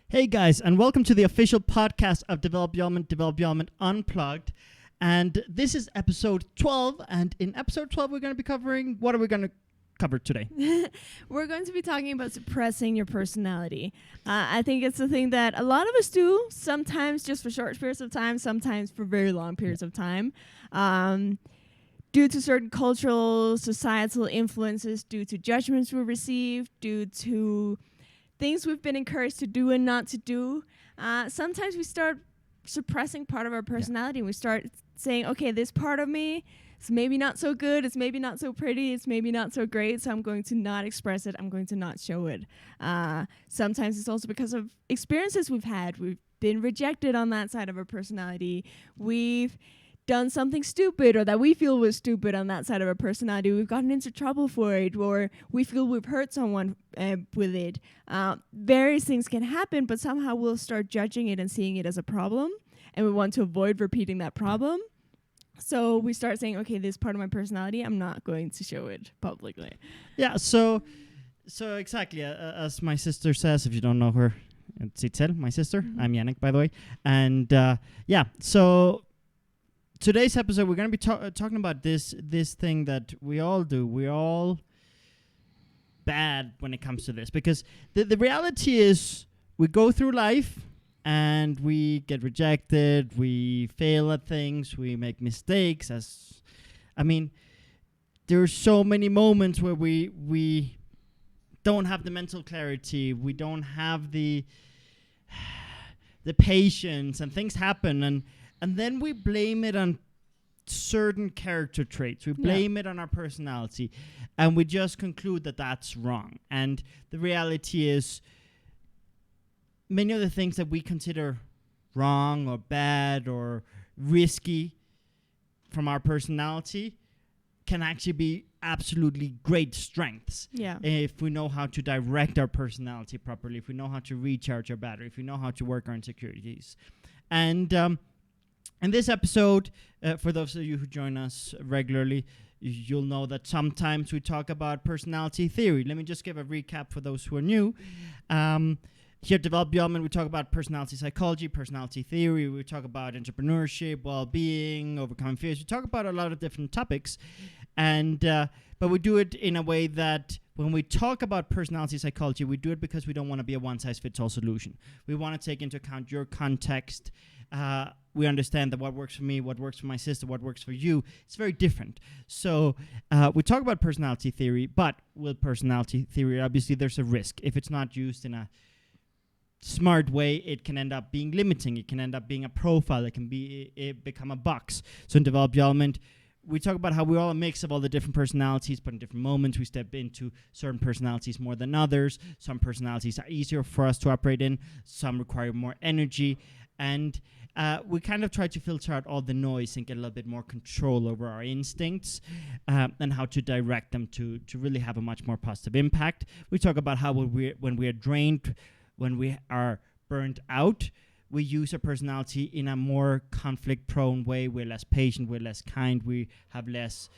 Hey guys, and welcome to the official podcast of Development Unplugged. And this is episode 12. And in episode 12, we're going to be covering, what are we going to cover today? We're going to be talking about suppressing your personality. I think it's a thing that a lot of us do, sometimes just for short periods of time, sometimes for very long periods of time. Due to certain cultural, societal influences, due to judgments we receive, due to things we've been encouraged to do and not to do. Sometimes we start suppressing part of our personality. And we start saying, okay, this part of me is maybe not so good. It's maybe not so pretty. It's maybe not so great. So I'm going to not express it. I'm going to not show it. Sometimes it's also because of experiences we've had. We've been rejected on that side of our personality. We've done something stupid or that we feel was stupid on that side of our personality. We've gotten into trouble for it, or we feel we've hurt someone with it. Various things can happen, but somehow we'll start judging it and seeing it as a problem, and we want to avoid repeating that problem. So we start saying, okay, this part of my personality, I'm not going to show it publicly. Yeah, so exactly, as my sister says, if you don't know her, it's Itzel, my sister. Mm-hmm. I'm Yannick, by the way. And so today's episode, we're going to be talking about this thing that we all do. We're all bad when it comes to this, because the reality is we go through life and we get rejected, we fail at things, we make mistakes. There are so many moments where we don't have the mental clarity, we don't have the patience, and things happen, and then we blame it on certain character traits. We blame it on our personality. And we just conclude that that's wrong. And the reality is, many of the things that we consider wrong or bad or risky from our personality can actually be absolutely great strengths. Yeah. If we know how to direct our personality properly, if we know how to recharge our battery, if we know how to work our insecurities. And in this episode, for those of you who join us regularly, you'll know that sometimes we talk about personality theory. Let me just give a recap for those who are new. Here at Develop Beyond, we talk about personality psychology, personality theory. We talk about entrepreneurship, well-being, overcoming fears. We talk about a lot of different topics, but we do it in a way that when we talk about personality psychology, we do it because we don't want to be a one-size-fits-all solution. We want to take into account your context. We understand that what works for me, what works for my sister, what works for you, it's very different. So we talk about personality theory, but with personality theory, obviously there's a risk. If it's not used in a smart way, it can end up being limiting. It can end up being a profile. It can become a box. So in development, we talk about how we're all a mix of all the different personalities, but in different moments we step into certain personalities more than others. Some personalities are easier for us to operate in. Some require more energy. And we kind of try to filter out all the noise and get a little bit more control over our instincts and how to direct them to really have a much more positive impact. We talk about how when we are drained, when we are burned out, we use our personality in a more conflict-prone way. We're less patient, we're less kind, we have less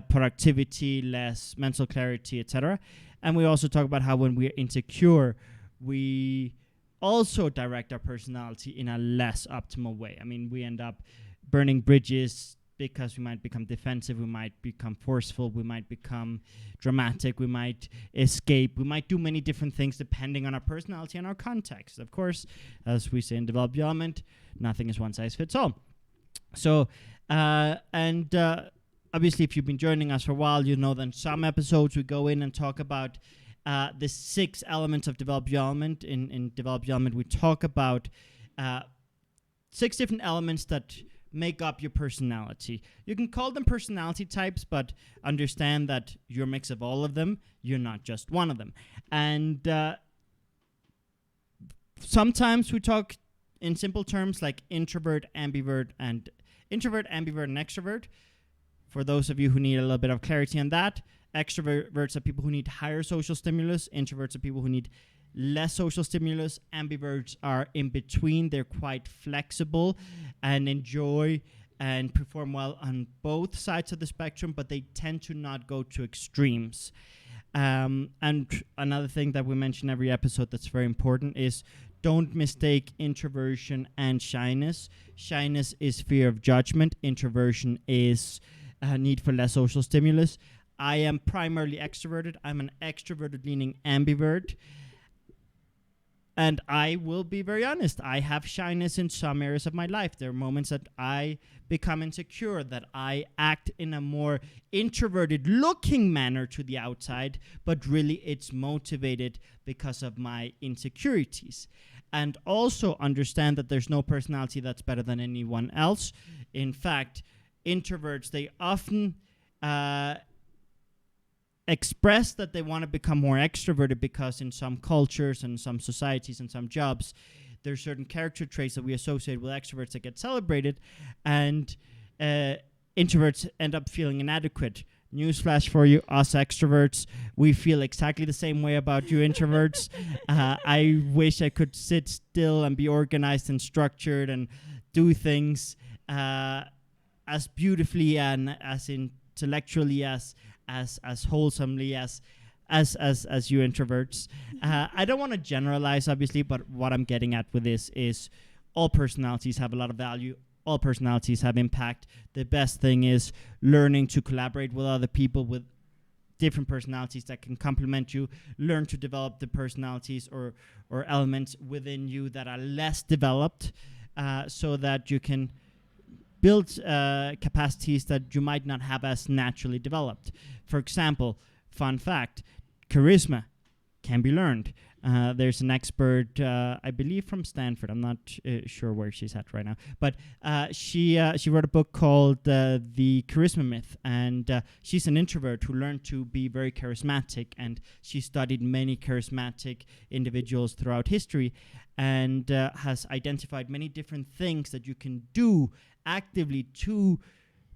productivity, less mental clarity, etc. And we also talk about how when we're insecure, we also direct our personality in a less optimal way. We end up burning bridges because we might become defensive, we might become forceful, we might become dramatic, we might escape, we might do many different things depending on our personality and our context. Of course, as we say in development, nothing is one size fits all. So, obviously if you've been joining us for a while, you know that in some episodes we go in and talk about the 6 elements of development. In development, we talk about 6 different elements that make up your personality. You can call them personality types, but understand that you're a mix of all of them. You're not just one of them. And sometimes we talk in simple terms like introvert, ambivert, and extrovert. For those of you who need a little bit of clarity on that, extroverts are people who need higher social stimulus. Introverts are people who need less social stimulus. Ambiverts are in between. They're quite flexible and enjoy and perform well on both sides of the spectrum, but they tend to not go to extremes. And another thing that we mention every episode that's very important is don't mistake introversion and shyness. Shyness is fear of judgment. Introversion is need for less social stimulus. I am primarily extroverted. I'm an extroverted leaning ambivert. And I will be very honest, I have shyness in some areas of my life. There are moments that I become insecure, that I act in a more introverted looking manner to the outside, but really it's motivated because of my insecurities. And also understand that there's no personality that's better than anyone else. In fact, introverts, they often express that they want to become more extroverted because in some cultures and some societies and some jobs, there's certain character traits that we associate with extroverts that get celebrated, and introverts end up feeling inadequate. Newsflash for you, us extroverts, we feel exactly the same way about you introverts. I wish I could sit still and be organized and structured and do things as beautifully and as intellectually as wholesomely as you introverts. I don't want to generalize, obviously, but what I'm getting at with this is all personalities have a lot of value. All personalities have impact. The best thing is learning to collaborate with other people with different personalities that can complement you. Learn to develop the personalities or elements within you that are less developed, so that you can build capacities that you might not have as naturally developed. For example, fun fact, charisma can be learned. There's an expert, I believe from Stanford. I'm not sure where she's at right now, but she wrote a book called The Charisma Myth, and she's an introvert who learned to be very charismatic, and she studied many charismatic individuals throughout history, and has identified many different things that you can do actively to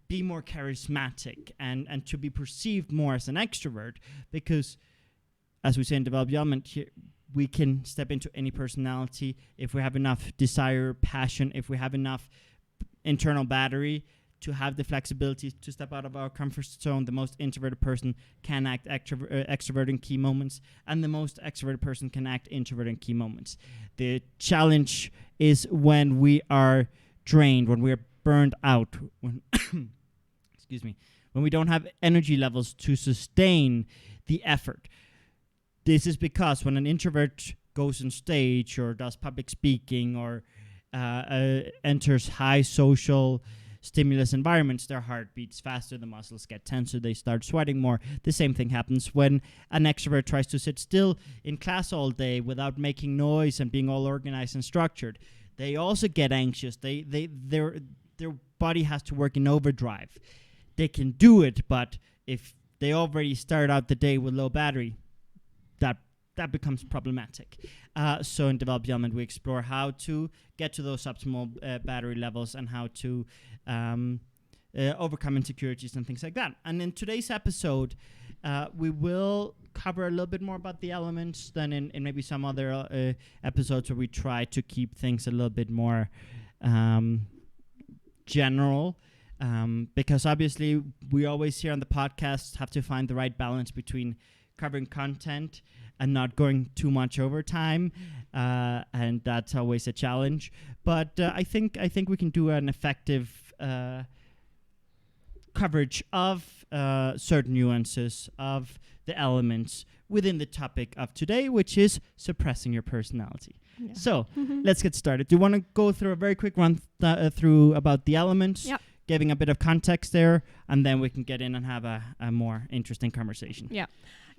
be more charismatic and to be perceived more as an extrovert, because as we say in developed development, here we can step into any personality if we have enough desire, passion, if we have enough internal battery to have the flexibility to step out of our comfort zone. The most introverted person can act extrovert in key moments, and the most extroverted person can act introvert in key moments. The challenge is when we are drained, when we are burned out, when excuse me, when we don't have energy levels to sustain the effort. This is because when an introvert goes on stage or does public speaking or enters high social stimulus environments, their heart beats faster, the muscles get tenser, they start sweating more. The same thing happens when an extrovert tries to sit still in class all day without making noise and being all organized and structured. They also get anxious. Their body has to work in overdrive. They can do it, but if they already start out the day with low battery, that becomes problematic. So in developed development, we explore how to get to those optimal battery levels and how to overcome insecurities and things like that. And in today's episode, we will cover a little bit more about the elements than in maybe some other episodes where we try to keep things a little bit more general. Because obviously we always here on the podcast have to find the right balance between covering content and not going too much over time, and that's always a challenge. But I think we can do an effective coverage of certain nuances of the elements within the topic of today, which is suppressing your personality. Yeah. So let's get started. Do you want to go through a very quick run through about the elements? Yep. Giving a bit of context there, and then we can get in and have a more interesting conversation. Yeah.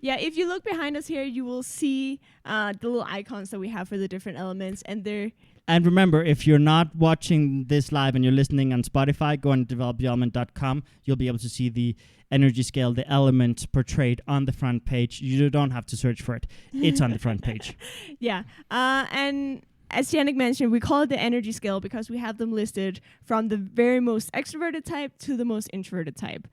Yeah, if you look behind us here, you will see the little icons that we have for the different elements, and they're... And remember, if you're not watching this live and you're listening on Spotify, go on developdevelopment.com. You'll be able to see the energy scale, the elements portrayed on the front page. You don't have to search for it. It's on the front page. Yeah. And as Yannick mentioned, we call it the energy scale because we have them listed from the very most extroverted type to the most introverted type.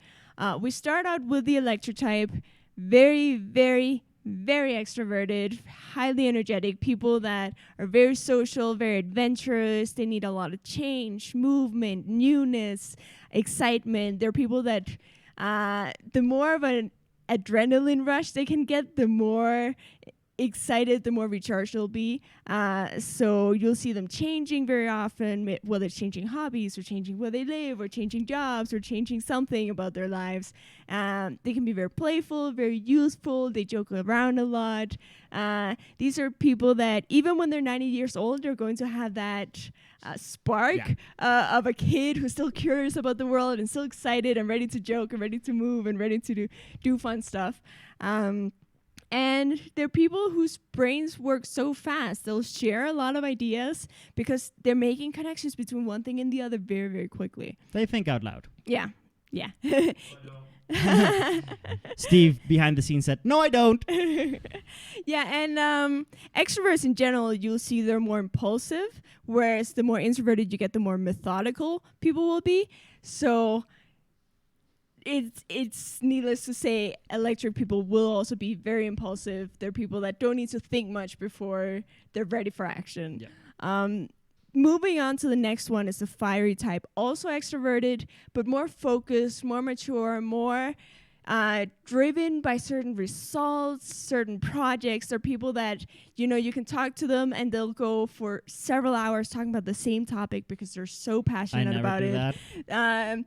We start out with the electric type. Very, very, very extroverted, highly energetic, people that are very social, very adventurous. They need a lot of change, movement, newness, excitement. They're people that the more of an adrenaline rush they can get, the more excited, the more recharged they'll be. So you'll see them changing very often, whether it's changing hobbies or changing where they live or changing jobs or changing something about their lives. They can be very playful, very useful. They joke around a lot. These are people that even when they're 90 years old, they're going to have that spark of a kid who's still curious about the world and still excited and ready to joke and ready to move and ready to do fun stuff. And they're people whose brains work so fast. They'll share a lot of ideas because they're making connections between one thing and the other very, very quickly. They think out loud. Yeah. Steve behind the scenes said, "No, I don't." Yeah, and extroverts in general, you'll see they're more impulsive, whereas the more introverted you get, the more methodical people will be. So it's needless to say, electric people will also be very impulsive. They're people that don't need to think much before they're ready for action. Yeah. Moving on to the next one is the fiery type, also extroverted, but more focused, more mature, more driven by certain results, certain projects. They're people that, you can talk to them and they'll go for several hours talking about the same topic because they're so passionate about it. That.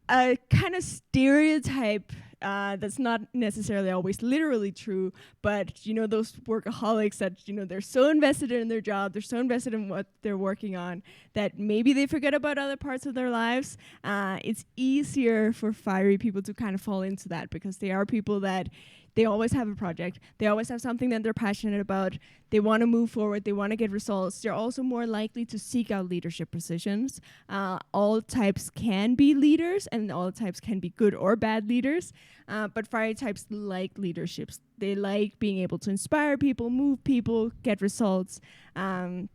A kind of stereotype that's not necessarily always literally true, but those workaholics that they're so invested in their job, they're so invested in what they're working on that maybe they forget about other parts of their lives. It's easier for fiery people to kind of fall into that because they are people that they always have a project. They always have something that they're passionate about. They want to move forward. They want to get results. They're also more likely to seek out leadership positions. All types can be leaders, and all types can be good or bad leaders. But fire types like leaderships. They like being able to inspire people, move people, get results. Going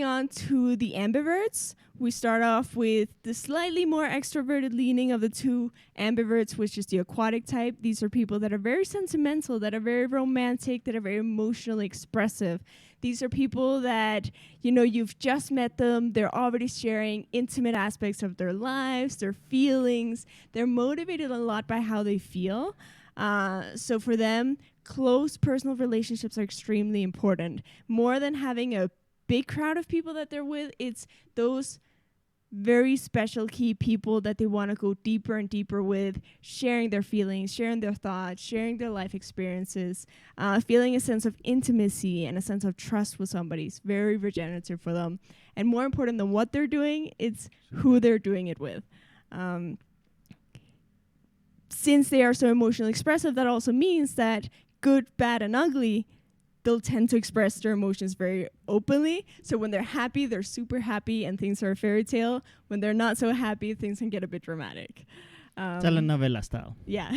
on to the ambiverts, we start off with the slightly more extroverted leaning of the two ambiverts, which is the aquatic type. These are people that are very sentimental, that are very romantic, that are very emotionally expressive. These are people that, you've just met them. They're already sharing intimate aspects of their lives, their feelings. They're motivated a lot by how they feel. So for them, close personal relationships are extremely important. More than having a big crowd of people that they're with, it's those very special key people that they want to go deeper and deeper with, sharing their feelings, sharing their thoughts, sharing their life experiences, feeling a sense of intimacy and a sense of trust with somebody. It's very regenerative for them. And more important than what they're doing, it's who they're doing it with. Since they are so emotionally expressive, that also means that good, bad, and ugly, they'll tend to express their emotions very openly. So when they're happy, they're super happy and things are a fairy tale. When they're not so happy, things can get a bit dramatic. Telenovela style. Yeah.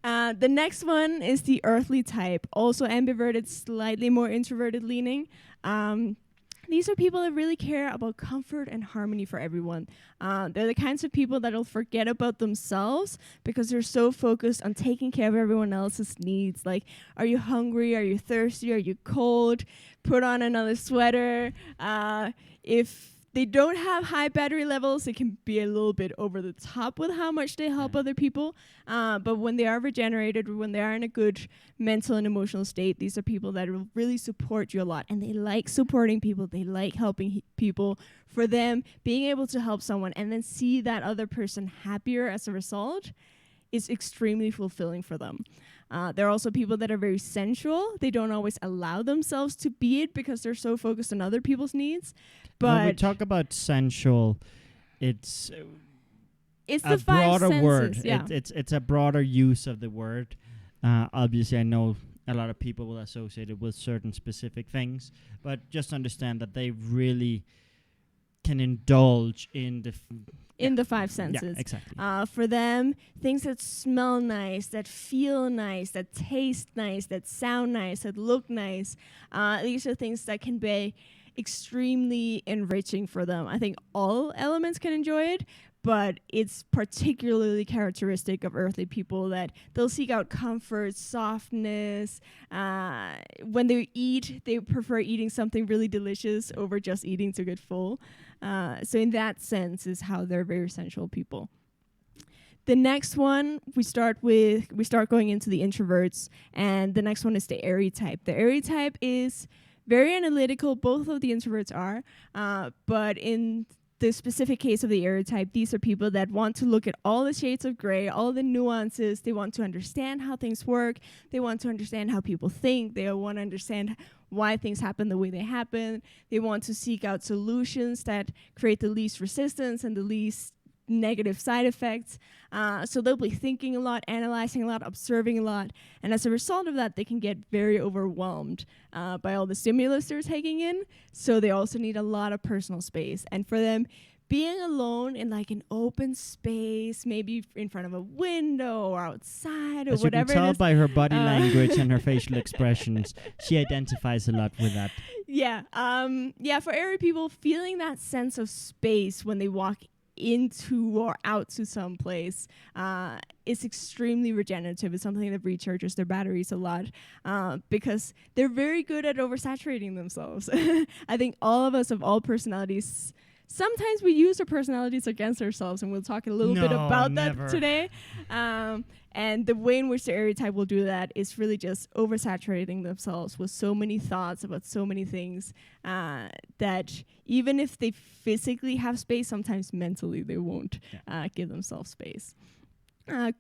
The next one is the earthly type, also ambiverted, slightly more introverted leaning. These are people that really care about comfort and harmony for everyone. They're the kinds of people that'll forget about themselves because they're so focused on taking care of everyone else's needs. Like, are you hungry? Are you thirsty? Are you cold? Put on another sweater. If they don't have high battery levels, it can be a little bit over the top with how much they help other people. But when they are regenerated, or when they are in a good mental and emotional state, these are people that will really support you a lot. And they like supporting people. They like helping people. For them, being able to help someone and then see that other person happier as a result is extremely fulfilling for them. There are also people that are very sensual. They don't always allow themselves to be it because they're so focused on other people's needs. But when we talk about sensual, it's the a five broader senses, word. yeah. It's a broader use of the word. Obviously, I know a lot of people will associate it with certain specific things, but just understand that they really can indulge in the five senses. Yeah, exactly. For them, things that smell nice, that feel nice, that taste nice, that sound nice, that look nice, these are things that can be extremely enriching for them. I think all elements can enjoy it, but it's particularly characteristic of earthly people that they'll seek out comfort, softness. When they eat, they prefer eating something really delicious over just eating to get full. So in that sense is how they're very sensual people. The next one, we start going into the introverts, and the next one is the airy type. The airy type is very analytical. Both of the introverts are, but in the specific case of the airy type, these are people that want to look at all the shades of gray, all the nuances. They want to understand how things work. They want to understand how people think. They want to understand why things happen the way they happen. They want to seek out solutions that create the least resistance and the least negative side effects. So they'll be thinking a lot, analyzing a lot, observing a lot. And as a result of that, they can get very overwhelmed by all the stimulus they're taking in. So they also need a lot of personal space. And for them, being alone in like an open space, maybe in front of a window or outside or As whatever you can tell it is. by her body language and her facial expressions, she identifies a lot with that. Yeah. For airy people, feeling that sense of space when they walk into or out to some place is extremely regenerative. It's something that recharges their batteries a lot because they're very good at oversaturating themselves. I think all of us of all personalities, sometimes we use our personalities against ourselves, and we'll talk a little bit about that today. And the way in which the airy type will do that is really just oversaturating themselves with so many thoughts about so many things that even if they physically have space, sometimes mentally they won't give themselves space.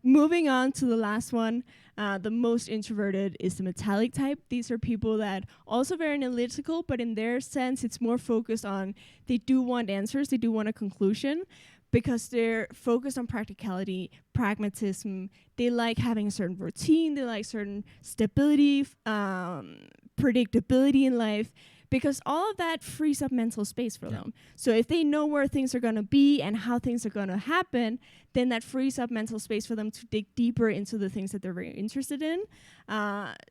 Moving on to the last one, the most introverted is the metallic type. These are people that also very analytical, but in their sense, it's more focused on they do want answers, they do want a conclusion, because they're focused on practicality, pragmatism. They like having a certain routine. They like certain stability, predictability in life, because all of that frees up mental space for them. So if they know where things are going to be and how things are going to happen, then that frees up mental space for them to dig deeper into the things that they're very interested in.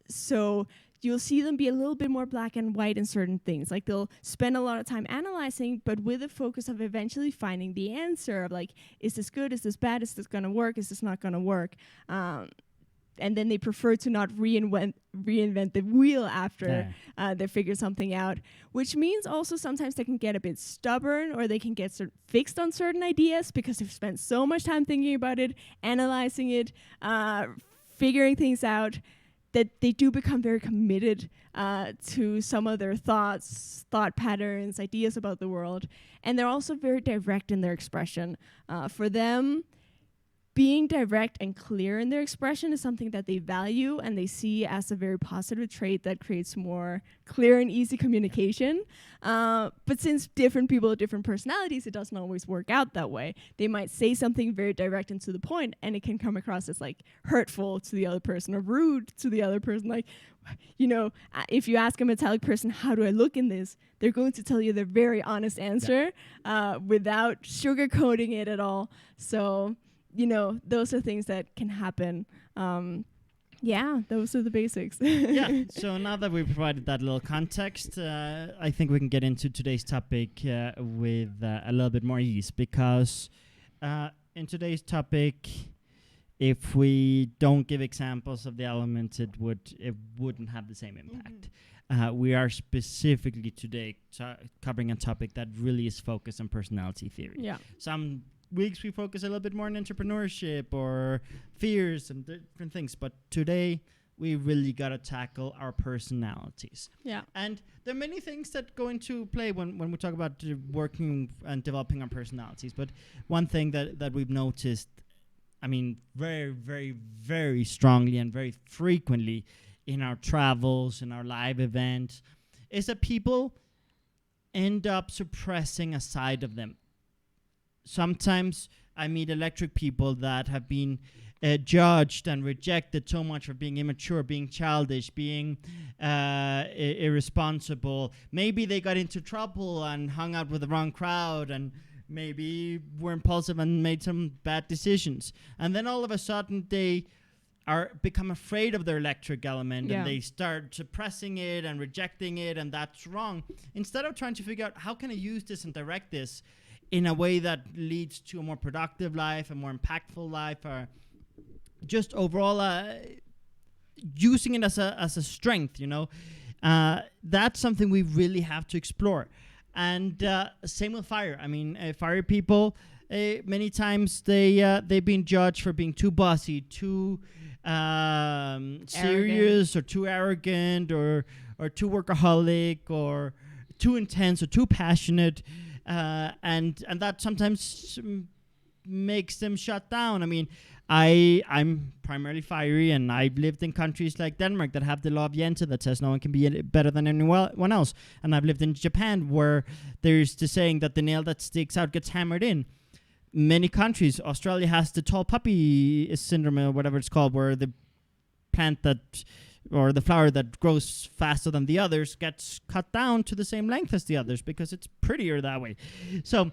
So you'll see them be a little bit more black and white in certain things. Like they'll spend a lot of time analyzing, but with the focus of eventually finding the answer of like, is this good? Is this bad? Is this going to work? Is this not going to work? And then they prefer to not reinvent the wheel after they figure something out, which means also sometimes they can get a bit stubborn, or they can get fixed on certain ideas because they've spent so much time thinking about it, analyzing it, figuring things out, that they do become very committed to some of their thoughts, thought patterns, ideas about the world. And they're also very direct in their expression. For them, being direct and clear in their expression is something that they value and they see as a very positive trait that creates more clear and easy communication. But since different people have different personalities, it doesn't always work out that way. They might say something very direct and to the point, and it can come across as like hurtful to the other person or rude to the other person. Like, if you ask a metallic person, how do I look in this? They're going to tell you their very honest answer without sugarcoating it at all. So, those are things that can happen. Those are the basics. So now that we've provided that little context, I think we can get into today's topic with a little bit more ease, because in today's topic, if we don't give examples of the elements, it wouldn't have the same impact. We are specifically today covering a topic that really is focused on personality theory. Yeah. Some weeks we focus a little bit more on entrepreneurship or fears and different things, but today we really got to tackle our personalities. Yeah. And there are many things that go into play when we talk about working and developing our personalities, but one thing that we've noticed, I mean, very, very, very strongly and very frequently in our travels, in our live events, is that people end up suppressing a side of them. Sometimes I meet electric people that have been judged and rejected so much for being immature, being childish, being irresponsible. Maybe they got into trouble and hung out with the wrong crowd, and maybe were impulsive and made some bad decisions. And then all of a sudden they become afraid of their electric element, and they start suppressing it and rejecting it, and that's wrong. Instead of trying to figure out how can I use this and direct this in a way that leads to a more productive life, a more impactful life, or just overall using it as a strength, that's something we really have to explore. And same with fire. I mean, fire people, many times they've been judged for being too bossy, too serious, or too arrogant, or too workaholic, or too intense, or too passionate, and that sometimes makes them shut down. I mean, I'm primarily fiery, and I've lived in countries like Denmark that have the law of Jente that says no one can be better than anyone else. And I've lived in Japan where there's the saying that the nail that sticks out gets hammered in. Many countries, Australia has the tall puppy syndrome, or whatever it's called, where the plant that, or the flower that grows faster than the others, gets cut down to the same length as the others because it's prettier that way. So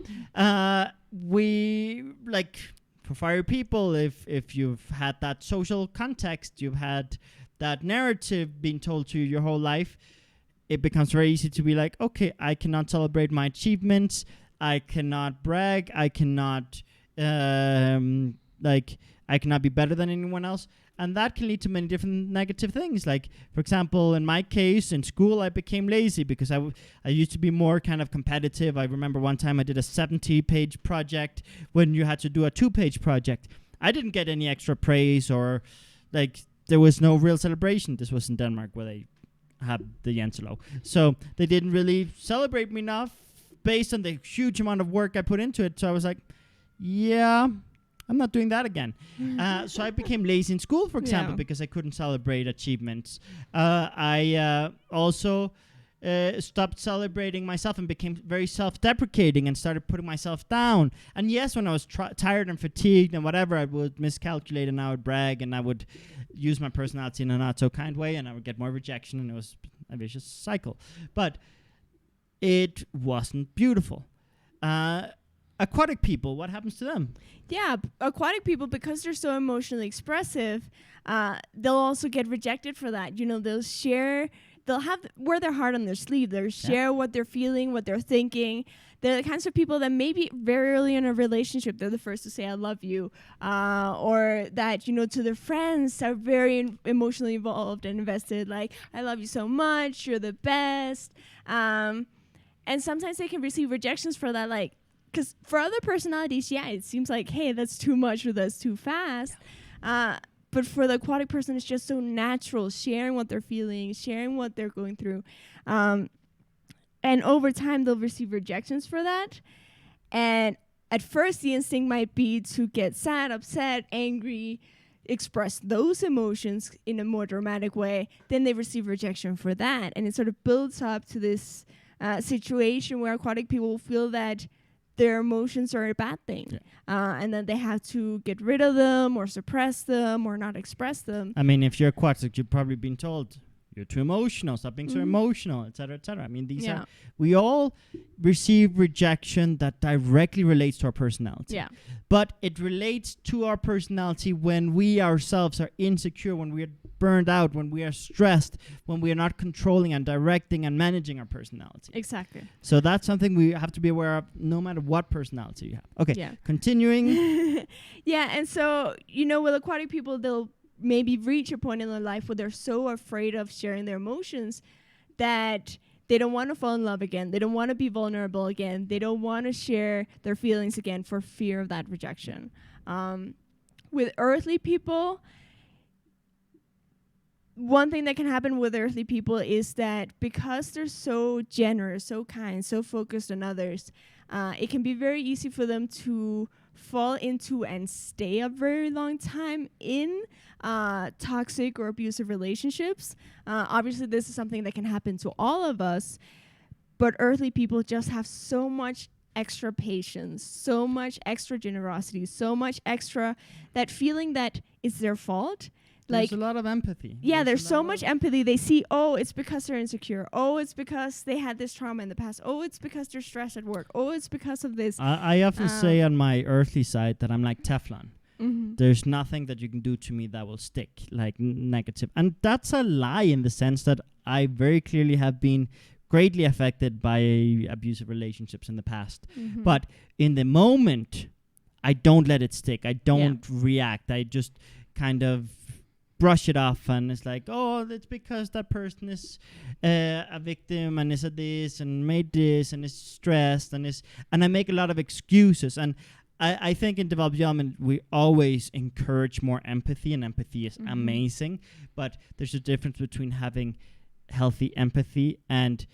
we, like, for fiery people, if you've had that social context, you've had that narrative being told to you your whole life, it becomes very easy to be like, okay, I cannot celebrate my achievements, I cannot brag, I cannot I cannot be better than anyone else. And that can lead to many different negative things. Like, for example, in my case, in school, I became lazy because I used to be more kind of competitive. I remember one time I did a 70-page project when you had to do a 2-page project. I didn't get any extra praise, or, like, there was no real celebration. This was in Denmark where they had the Jenselo. So they didn't really celebrate me enough based on the huge amount of work I put into it. So I was like, yeah, I'm not doing that again. So I became lazy in school, for example, because I couldn't celebrate achievements. I also stopped celebrating myself and became very self-deprecating and started putting myself down. And yes, when I was tired and fatigued and whatever, I would miscalculate and I would brag and I would use my personality in a not-so-kind way, and I would get more rejection, and it was a vicious cycle. But it wasn't beautiful. Aquatic people, what happens to them? Yeah, aquatic people, because they're so emotionally expressive, they'll also get rejected for that. You know, they'll wear their heart on their sleeve. They'll share what they're feeling, what they're thinking. They're the kinds of people that maybe very early in a relationship, they're the first to say, I love you. Or that, you know, to their friends are very emotionally involved and invested, like, I love you so much, you're the best. And sometimes they can receive rejections for that, like, because for other personalities, it seems like, hey, that's too much or that's too fast. But for the aquatic person, it's just so natural, sharing what they're feeling, sharing what they're going through. And over time, they'll receive rejections for that. And at first, the instinct might be to get sad, upset, angry, express those emotions in a more dramatic way. Then they receive rejection for that. And it sort of builds up to this situation where aquatic people feel that their emotions are a bad thing, and that they have to get rid of them or suppress them or not express them. I mean, if you're aquatic, you've probably been told you're too emotional, stop being so emotional, etc., etc. I mean, we all receive rejection that directly relates to our personality. Yeah. But it relates to our personality when we ourselves are insecure, when we are burned out, when we are stressed, when we are not controlling and directing and managing our personality. Exactly. So that's something we have to be aware of no matter what personality you have. Okay, continuing. And so, you know, with aquatic people, they'll maybe reach a point in their life where they're so afraid of sharing their emotions that they don't want to fall in love again. They don't want to be vulnerable again. They don't want to share their feelings again for fear of that rejection. With earthly people, one thing that can happen with earthly people is that because they're so generous, so kind, so focused on others, it can be very easy for them to fall into and stay a very long time in toxic or abusive relationships. Obviously, this is something that can happen to all of us, but earthly people just have so much extra patience, so much extra generosity, so much extra that feeling that it's their fault. There's a lot of empathy. Yeah, there's so much empathy. They see, oh, it's because they're insecure. Oh, it's because they had this trauma in the past. Oh, it's because they're stressed at work. Oh, it's because of this. I often say on my earthly side that I'm like Teflon. Mm-hmm. There's nothing that you can do to me that will stick, like negative. And that's a lie in the sense that I very clearly have been greatly affected by abusive relationships in the past. Mm-hmm. But in the moment, I don't let it stick. I don't react. I just kind of brush it off, and it's like, oh, it's because that person is a victim and is a this and made this and is stressed and I make a lot of excuses, and I think in development we always encourage more empathy, and empathy is amazing. But there's a difference between having healthy empathy and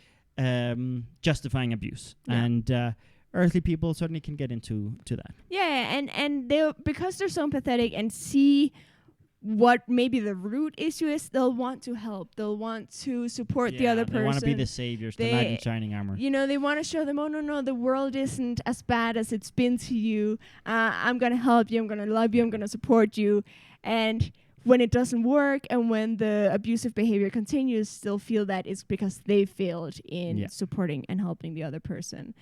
justifying abuse. Yeah. And earthly people certainly can get into that. Yeah, and they, because they're so empathetic and see what maybe the root issue is, they'll want to help. They'll want to support the other person. They want to be the saviors, the knight in shining armor. You know, they want to show them, oh, no, the world isn't as bad as it's been to you. I'm going to help you. I'm going to love you. I'm going to support you. And when it doesn't work and when the abusive behavior continues, they'll feel that it's because they failed in supporting and helping the other person.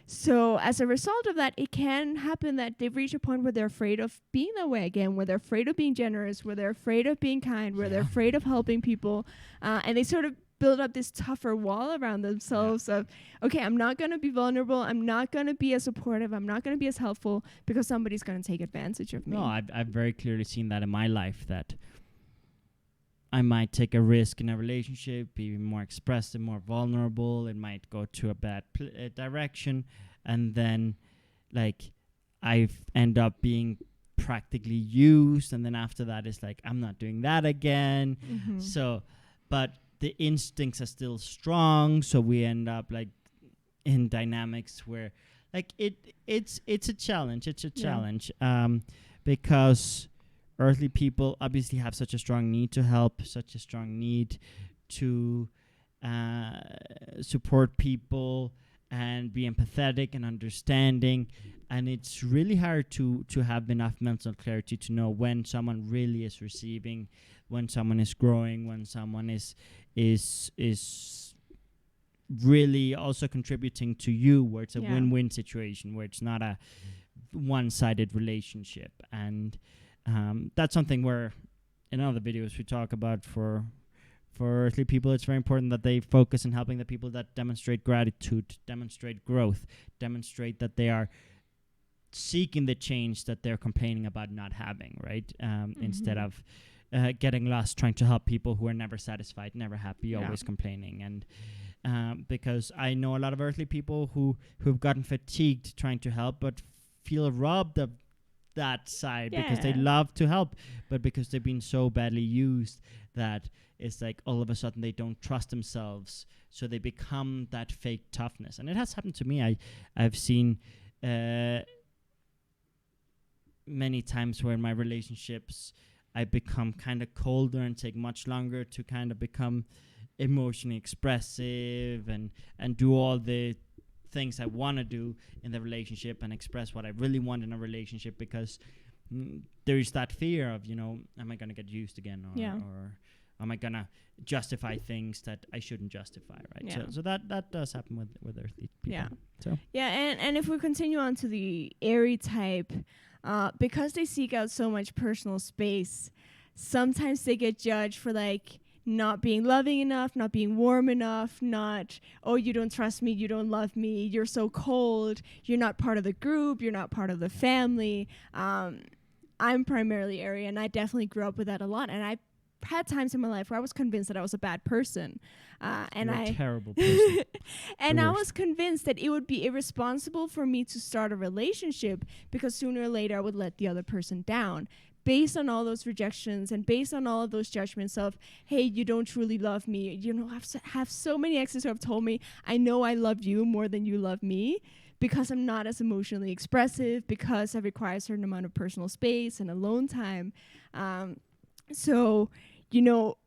So as a result of that, it can happen that they've reached a point where they're afraid of being that way again, where they're afraid of being generous, where they're afraid of being kind, where they're afraid of helping people. And they sort of build up this tougher wall around themselves of, okay, I'm not going to be vulnerable. I'm not going to be as supportive. I'm not going to be as helpful because somebody's going to take advantage of me. No, I've very clearly seen that in my life, that I might take a risk in a relationship, be more expressive, more vulnerable. It might go to a bad direction. And then, like, I end up being practically used. And then after that, it's like, I'm not doing that again. So, but the instincts are still strong. So we end up, like, in dynamics where, like, it's a challenge. It's a challenge. Because earthly people obviously have such a strong need to help, such a strong need to support people and be empathetic and understanding. And it's really hard to have enough mental clarity to know when someone really is receiving, when someone is growing, when someone is really also contributing to you, where it's a win-win situation, where it's not a one-sided relationship. And that's something where in other videos we talk about for earthly people, it's very important that they focus on helping the people that demonstrate gratitude, demonstrate growth, demonstrate that they are seeking the change that they're complaining about not having, right? Instead of getting lost trying to help people who are never satisfied, never happy, always complaining. And because I know a lot of earthly people who've gotten fatigued trying to help but feel robbed of that side because they love to help, but because they've been so badly used that it's like all of a sudden they don't trust themselves, so they become that fake toughness. And it has happened to me. I've seen many times where in my relationships I become kind of colder and take much longer to kind of become emotionally expressive and do all the things I want to do in the relationship and express what I really want in a relationship, because there is that fear of, you know, am I going to get used again, or am I going to justify things that I shouldn't justify, right? So that does happen with earthly people. And if we continue on to the airy type, because they seek out so much personal space, sometimes they get judged for, like, not being loving enough, not being warm enough, not, oh, you don't trust me, you don't love me, you're so cold, you're not part of the group, you're not part of the family. I'm primarily airy, and I definitely grew up with that a lot. And I had times in my life where I was convinced that I was a bad person. You're a terrible person. And I was convinced that it would be irresponsible for me to start a relationship because sooner or later I would let the other person down. Based on all those rejections and based on all of those judgments of, hey, you don't truly love me. You know, I have so many exes who have told me, I know I love you more than you love me because I'm not as emotionally expressive, because I require a certain amount of personal space and alone time. So, you know,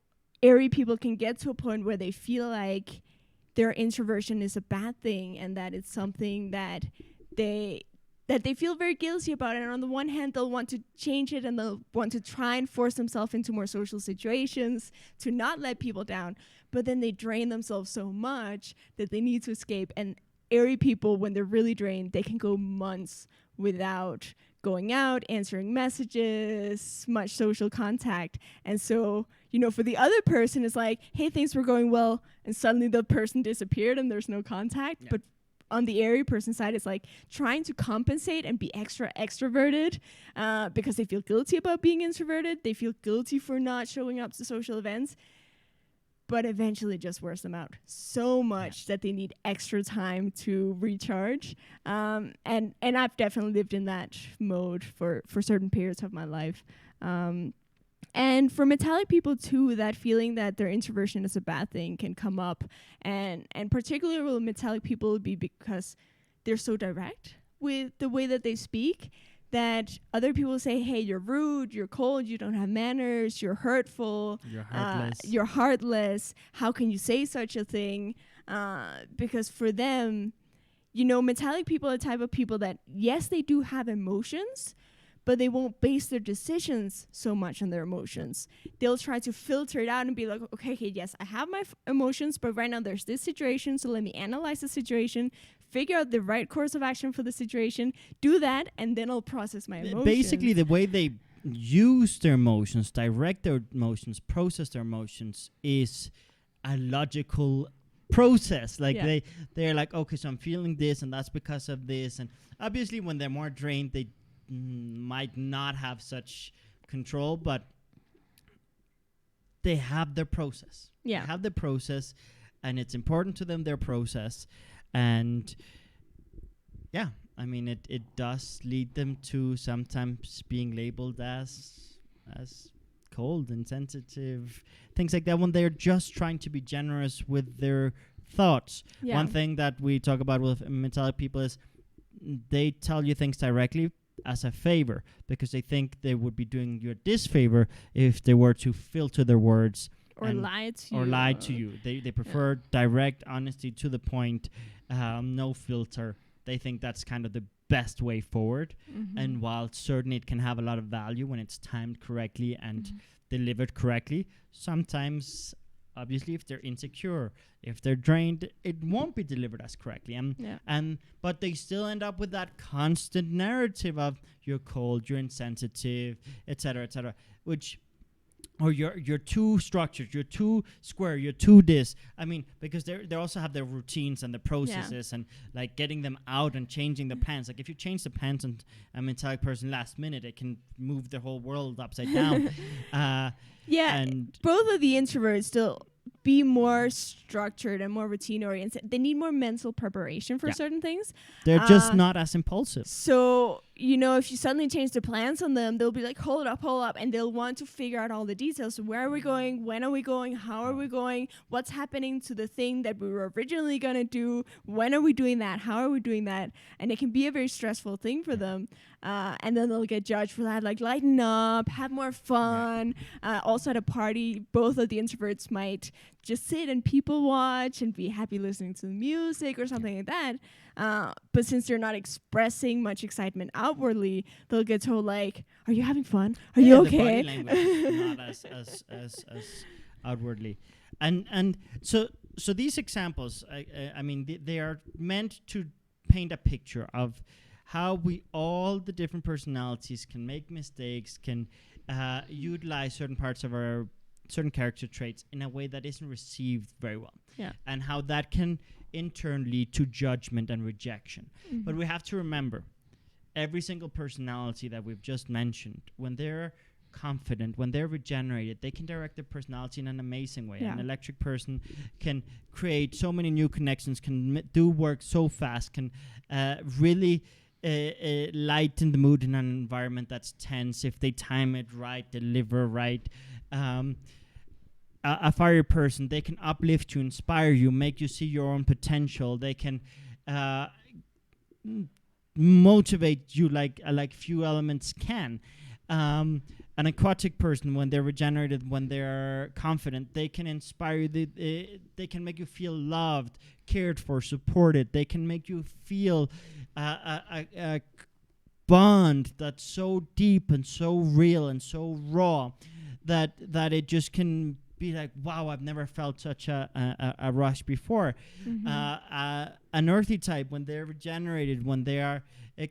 airy people can get to a point where they feel like their introversion is a bad thing and that it's something that they feel very guilty about. And on the one hand, they'll want to change it and they'll want to try and force themselves into more social situations to not let people down. But then they drain themselves so much that they need to escape. And airy people, when they're really drained, they can go months without going out, answering messages, much social contact. And so, you know, for the other person, it's like, hey, things were going well, and suddenly the person disappeared and there's no contact. But on the airy person side, it's like trying to compensate and be extra extroverted because they feel guilty about being introverted. They feel guilty for not showing up to social events. but eventually just wears them out so much that they need extra time to recharge. And I've definitely lived in that mode for certain periods of my life. And for metallic people too, that feeling that their introversion is a bad thing can come up, and particularly with metallic people would be because they're so direct with the way that they speak, that other people say, hey, you're rude, you're cold, you don't have manners, you're hurtful, you're heartless. How can you say such a thing? Because for them, metallic people are the type of people that, yes, they do have emotions, but they won't base their decisions so much on their emotions. They'll try to filter it out and be like, okay, yes, I have my emotions, but right now there's this situation, so let me analyze the situation, figure out the right course of action for the situation, do that, and then I'll process my emotions. Basically, the way they use their emotions, direct their emotions, process their emotions is a logical process. Like they're like, okay, so I'm feeling this, and that's because of this. And obviously, when they're more drained, they might not have such control, but they have their process. Yeah. They have the process, and it's important to them, their process. And yeah, I mean, it does lead them to sometimes being labeled as cold, insensitive, things like that, when they're just trying to be generous with their thoughts. Yeah. One thing that we talk about with metallic people is they tell you things directly as a favor, because they think they would be doing you a disfavor if they were to filter their words or lie to you. They prefer direct honesty, to the point, no filter. They think that's kind of the best way forward. Mm-hmm. And while certainly it can have a lot of value when it's timed correctly and delivered correctly, sometimes obviously if they're insecure, if they're drained, it won't be delivered as correctly. But they still end up with that constant narrative of you're cold, you're insensitive, etc., which, or you're too structured, you're too square, you're too this. I mean, because they also have their routines and the processes and like getting them out and changing the pants. Like if you change the pants on a metallic person last minute, it can move the whole world upside down. And both of the introverts still be more structured and more routine oriented. They need more mental preparation for certain things. They're just not as impulsive. So, if you suddenly change the plans on them, they'll be like, hold up. And they'll want to figure out all the details. So where are we going? When are we going? How are we going? What's happening to the thing that we were originally going to do? When are we doing that? How are we doing that? And it can be a very stressful thing for them. And then they'll get judged for that, like lighten up, have more fun. Also at a party, both of the introverts might just sit and people watch and be happy listening to the music or something like that. But since they're not expressing much excitement outwardly, they'll get told like, are you having fun? Are you okay? The body language is not as outwardly. And so these examples, I mean, they are meant to paint a picture of how all the different personalities can make mistakes, can utilize certain parts of our certain character traits in a way that isn't received very well. Yeah. And how that can in turn lead to judgment and rejection. Mm-hmm. But we have to remember, every single personality that we've just mentioned, when they're confident, when they're regenerated, they can direct their personality in an amazing way. Yeah. An electric person can create so many new connections, can do work so fast, can really lighten the mood in an environment that's tense if they time it right, deliver right. A fire person, they can uplift you, inspire you, make you see your own potential. They can motivate you like few elements can. An aquatic person, when they're regenerated, when they're confident, they can inspire you. They can make you feel loved, cared for, supported. They can make you feel a bond that's so deep and so real and so raw that it just can be like, wow, I've never felt such a rush before. Mm-hmm. An earthy type, when they're regenerated, when they are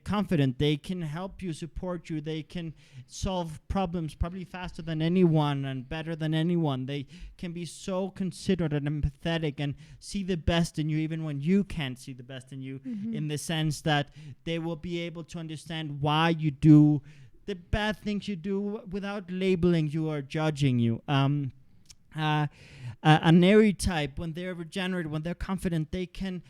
confident, they can help you, support you. They can solve problems probably faster than anyone and better than anyone. They can be so considerate and empathetic and see the best in you even when you can't see the best in you, in the sense that they will be able to understand why you do the bad things you do without labeling you or judging you. An airy type, when they're regenerated, when they're confident, they can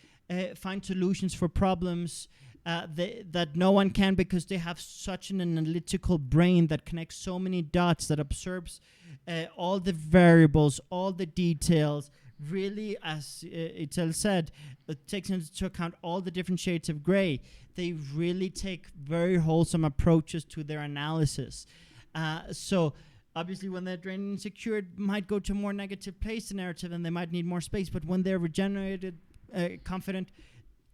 find solutions for problems that no one can, because they have such an analytical brain that connects so many dots, that absorbs all the variables, all the details. Really, as Itzel said, it takes into account all the different shades of gray. They really take very wholesome approaches to their analysis. So obviously, when they're drained and insecure, it might go to a more negative place, the narrative, and they might need more space. But when they're regenerated, confident,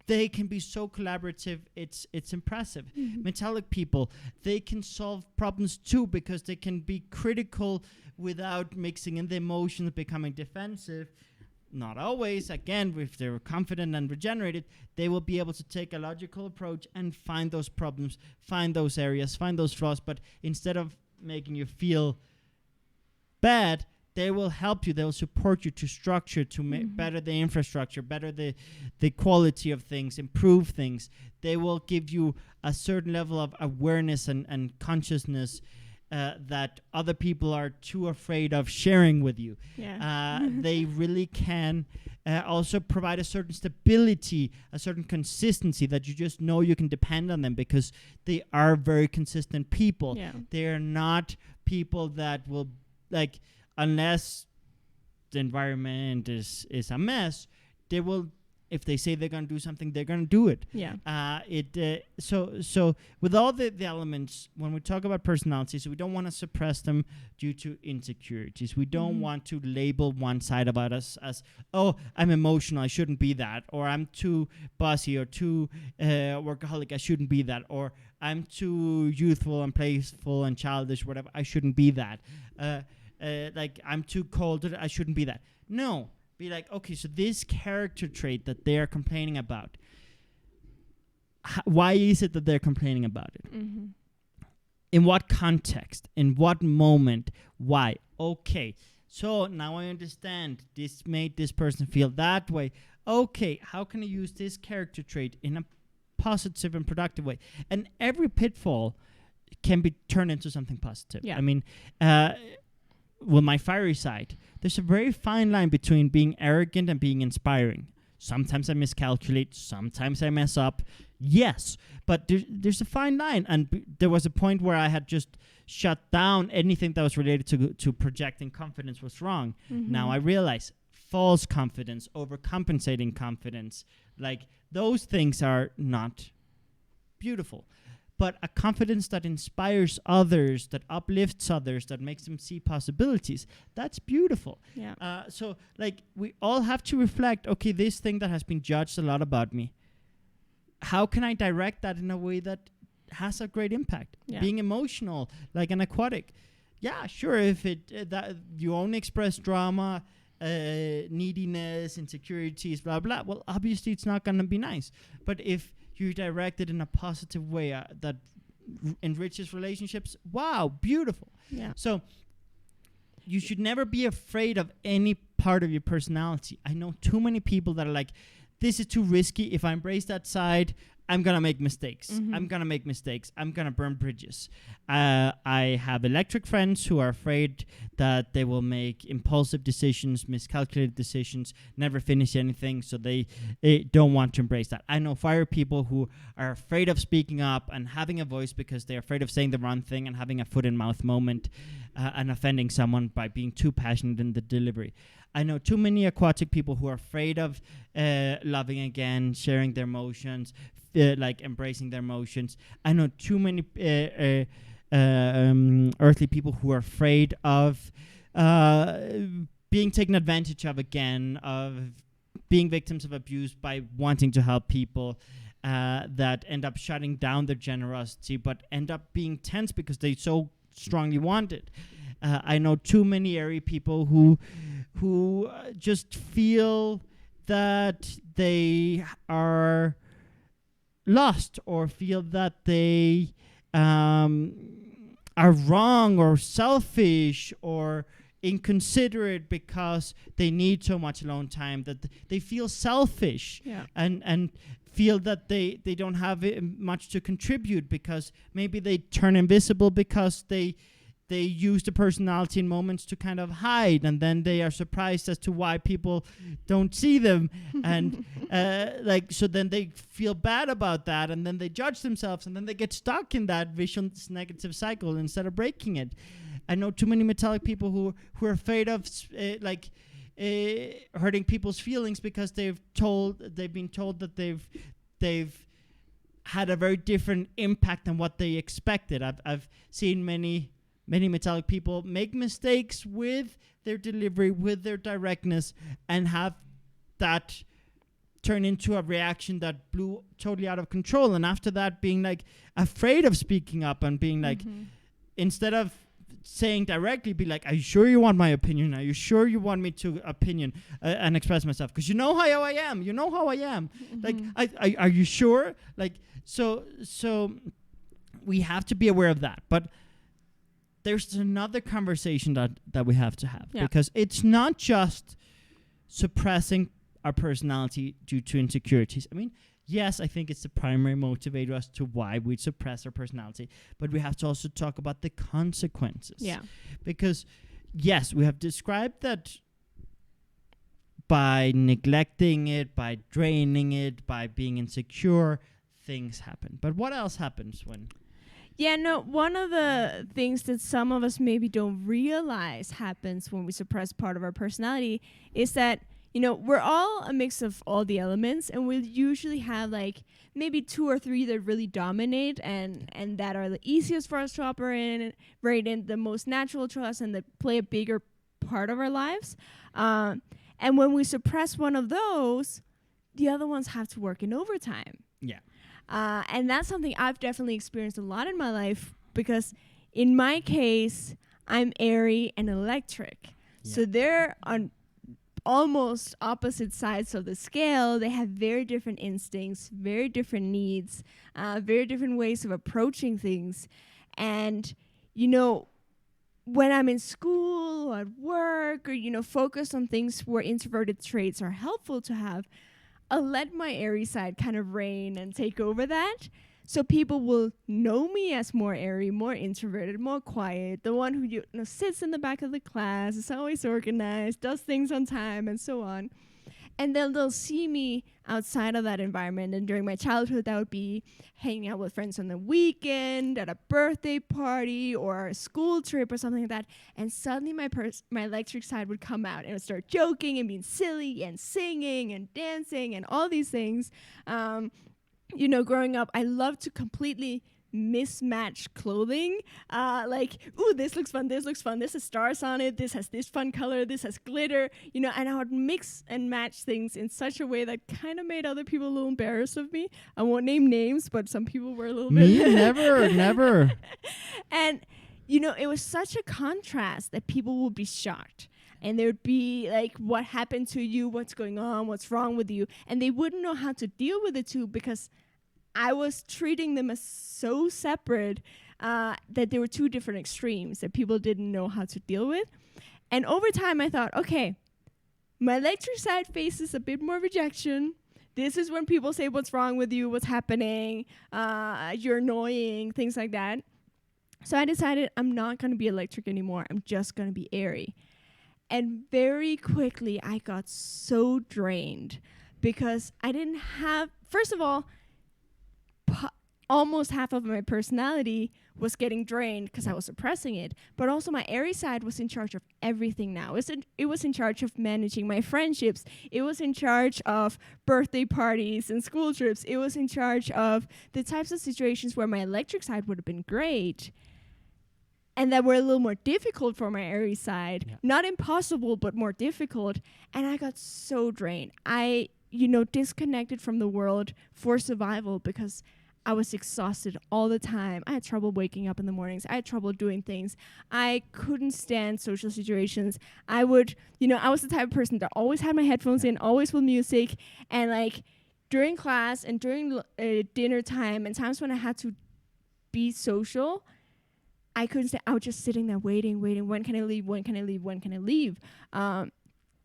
they can be so collaborative. It's impressive. Metallic people, they can solve problems too, because they can be critical without mixing in the emotions, becoming defensive. Not always. Again, if they're confident and regenerated, they will be able to take a logical approach and find those problems, find those areas, find those flaws. But instead of making you feel bad, they will help you. They will support you to structure, to better the infrastructure, better the quality of things, improve things. They will give you a certain level of awareness and consciousness that other people are too afraid of sharing with you. They really can also provide a certain stability, a certain consistency, that you just know you can depend on them, because they are very consistent people. They are not people that will, like, unless the environment is a mess, they will, if they say they're going to do something, they're going to do it. So with all the elements, when we talk about personalities, we don't want to suppress them due to insecurities. We don't want to label one side about us as, oh, I'm emotional, I shouldn't be that, or I'm too bossy or too workaholic, I shouldn't be that, or I'm too youthful and playful and childish, whatever, I shouldn't be that. Like, I'm too cold, I shouldn't be that. No. Be like, okay, so this character trait that they are complaining about, why is it that they're complaining about it? In what context? In what moment? Why? Okay, so now I understand. This made this person feel that way. Okay, how can I use this character trait in a positive and productive way? And every pitfall can be turned into something positive. I mean, with my fiery side, there's a very fine line between being arrogant and being inspiring. Sometimes I miscalculate, sometimes I mess up. Yes, but there's a fine line. And there was a point where I had just shut down anything that was related to projecting confidence was wrong. Now I realize false confidence, overcompensating confidence, like, those things are not beautiful. But a confidence that inspires others, that uplifts others, that makes them see possibilities, that's beautiful. So, like, we all have to reflect, okay, this thing that has been judged a lot about me, how can I direct that in a way that has a great impact? Being emotional, like an aquatic. Yeah, sure, if that you only express drama, neediness, insecurities, blah, blah, well, obviously it's not going to be nice. But if you direct it in a positive way that enriches relationships, wow, beautiful. So you should never be afraid of any part of your personality. I know too many people that are like, this is too risky. If I embrace that side, I'm going to make mistakes. I'm going to burn bridges. I have electric friends who are afraid that they will make impulsive decisions, miscalculated decisions, never finish anything, so they don't want to embrace that. I know fire people who are afraid of speaking up and having a voice because they're afraid of saying the wrong thing and having a foot-in-mouth moment and offending someone by being too passionate in the delivery. I know too many aquatic people who are afraid of loving again, sharing their emotions, like embracing their emotions. I know too many earthly people who are afraid of being taken advantage of again, of being victims of abuse by wanting to help people, that end up shutting down their generosity, but end up being tense because they so strongly want it. I know too many airy people who just feel that they are lost, or feel that they are wrong or selfish or inconsiderate because they need so much alone time, that they feel selfish and feel that they don't have much to contribute, because maybe they turn invisible because they they use the personality in moments to kind of hide, and then they are surprised as to why people don't see them, and so then they feel bad about that, and then they judge themselves, and then they get stuck in that vicious negative cycle instead of breaking it. I know too many metallic people who are afraid of hurting people's feelings because they've been told that they've had a very different impact than what they expected. I've seen many metallic people make mistakes with their delivery, with their directness, and have that turn into a reaction that blew totally out of control. And after that, being like afraid of speaking up and being like, instead of saying directly, be like, are you sure you want my opinion? Are you sure you want me to opinion and express myself? Because you know how I am. You know how I am. Like, are you sure? Like, so we have to be aware of that. But there's another conversation that we have to have, because it's not just suppressing our personality due to insecurities. I mean, yes, I think it's the primary motivator as to why we suppress our personality, but we have to also talk about the consequences. Yeah. Because, yes, we have described that by neglecting it, by draining it, by being insecure, things happen. But what else happens when... Yeah, no, one of the things that some of us maybe don't realize happens when we suppress part of our personality is that, you know, we're all a mix of all the elements, and we'll usually have like maybe 2 or 3 that really dominate and that are the easiest for us to operate in, the most natural to us, and that play a bigger part of our lives. And when we suppress one of those, the other ones have to work in overtime. Yeah. And that's something I've definitely experienced a lot in my life, because in my case, I'm airy and electric. Yeah. So they're on almost opposite sides of the scale. They have very different instincts, very different needs, very different ways of approaching things. And, you know, when I'm in school or at work, or, you know, focused on things where introverted traits are helpful to have, I'll let my airy side kind of reign and take over that. So people will know me as more airy, more introverted, more quiet, the one who sits in the back of the class, is always organized, does things on time, and so on. And then they'll see me outside of that environment. And during my childhood, that would be hanging out with friends on the weekend, at a birthday party, or a school trip or something like that. And suddenly my electric side would come out and it would start joking and being silly and singing and dancing and all these things. You know, growing up, I loved to completely mismatch clothing. Like, ooh, this looks fun, this has stars on it, this has this fun color, this has glitter, you know, and I would mix and match things in such a way that kind of made other people a little embarrassed of me. I won't name names, but some people were a little bit. Me? Never. And, you know, it was such a contrast that people would be shocked. And there would be like, what happened to you? What's going on? What's wrong with you? And they wouldn't know how to deal with the two, because I was treating them as so separate that there were 2 different extremes that people didn't know how to deal with. And over time, I thought, okay, my electric side faces a bit more rejection. This is when people say, what's wrong with you? What's happening? You're annoying, things like that. So I decided I'm not going to be electric anymore. I'm just going to be airy. And very quickly, I got so drained because I didn't have, first of all, almost half of my personality was getting drained because I was suppressing it. But also my airy side was in charge of everything now. It was in charge of managing my friendships. It was in charge of birthday parties and school trips. It was in charge of the types of situations where my electric side would have been great and that were a little more difficult for my airy side. Yeah. Not impossible, but more difficult. And I got so drained. I, disconnected from the world for survival because I was exhausted all the time. I had trouble waking up in the mornings. I had trouble doing things. I couldn't stand social situations. I was the type of person that always had my headphones in, always with music. And like during class and during dinner time and times when I had to be social, I couldn't stay. I was just sitting there waiting. When can I leave?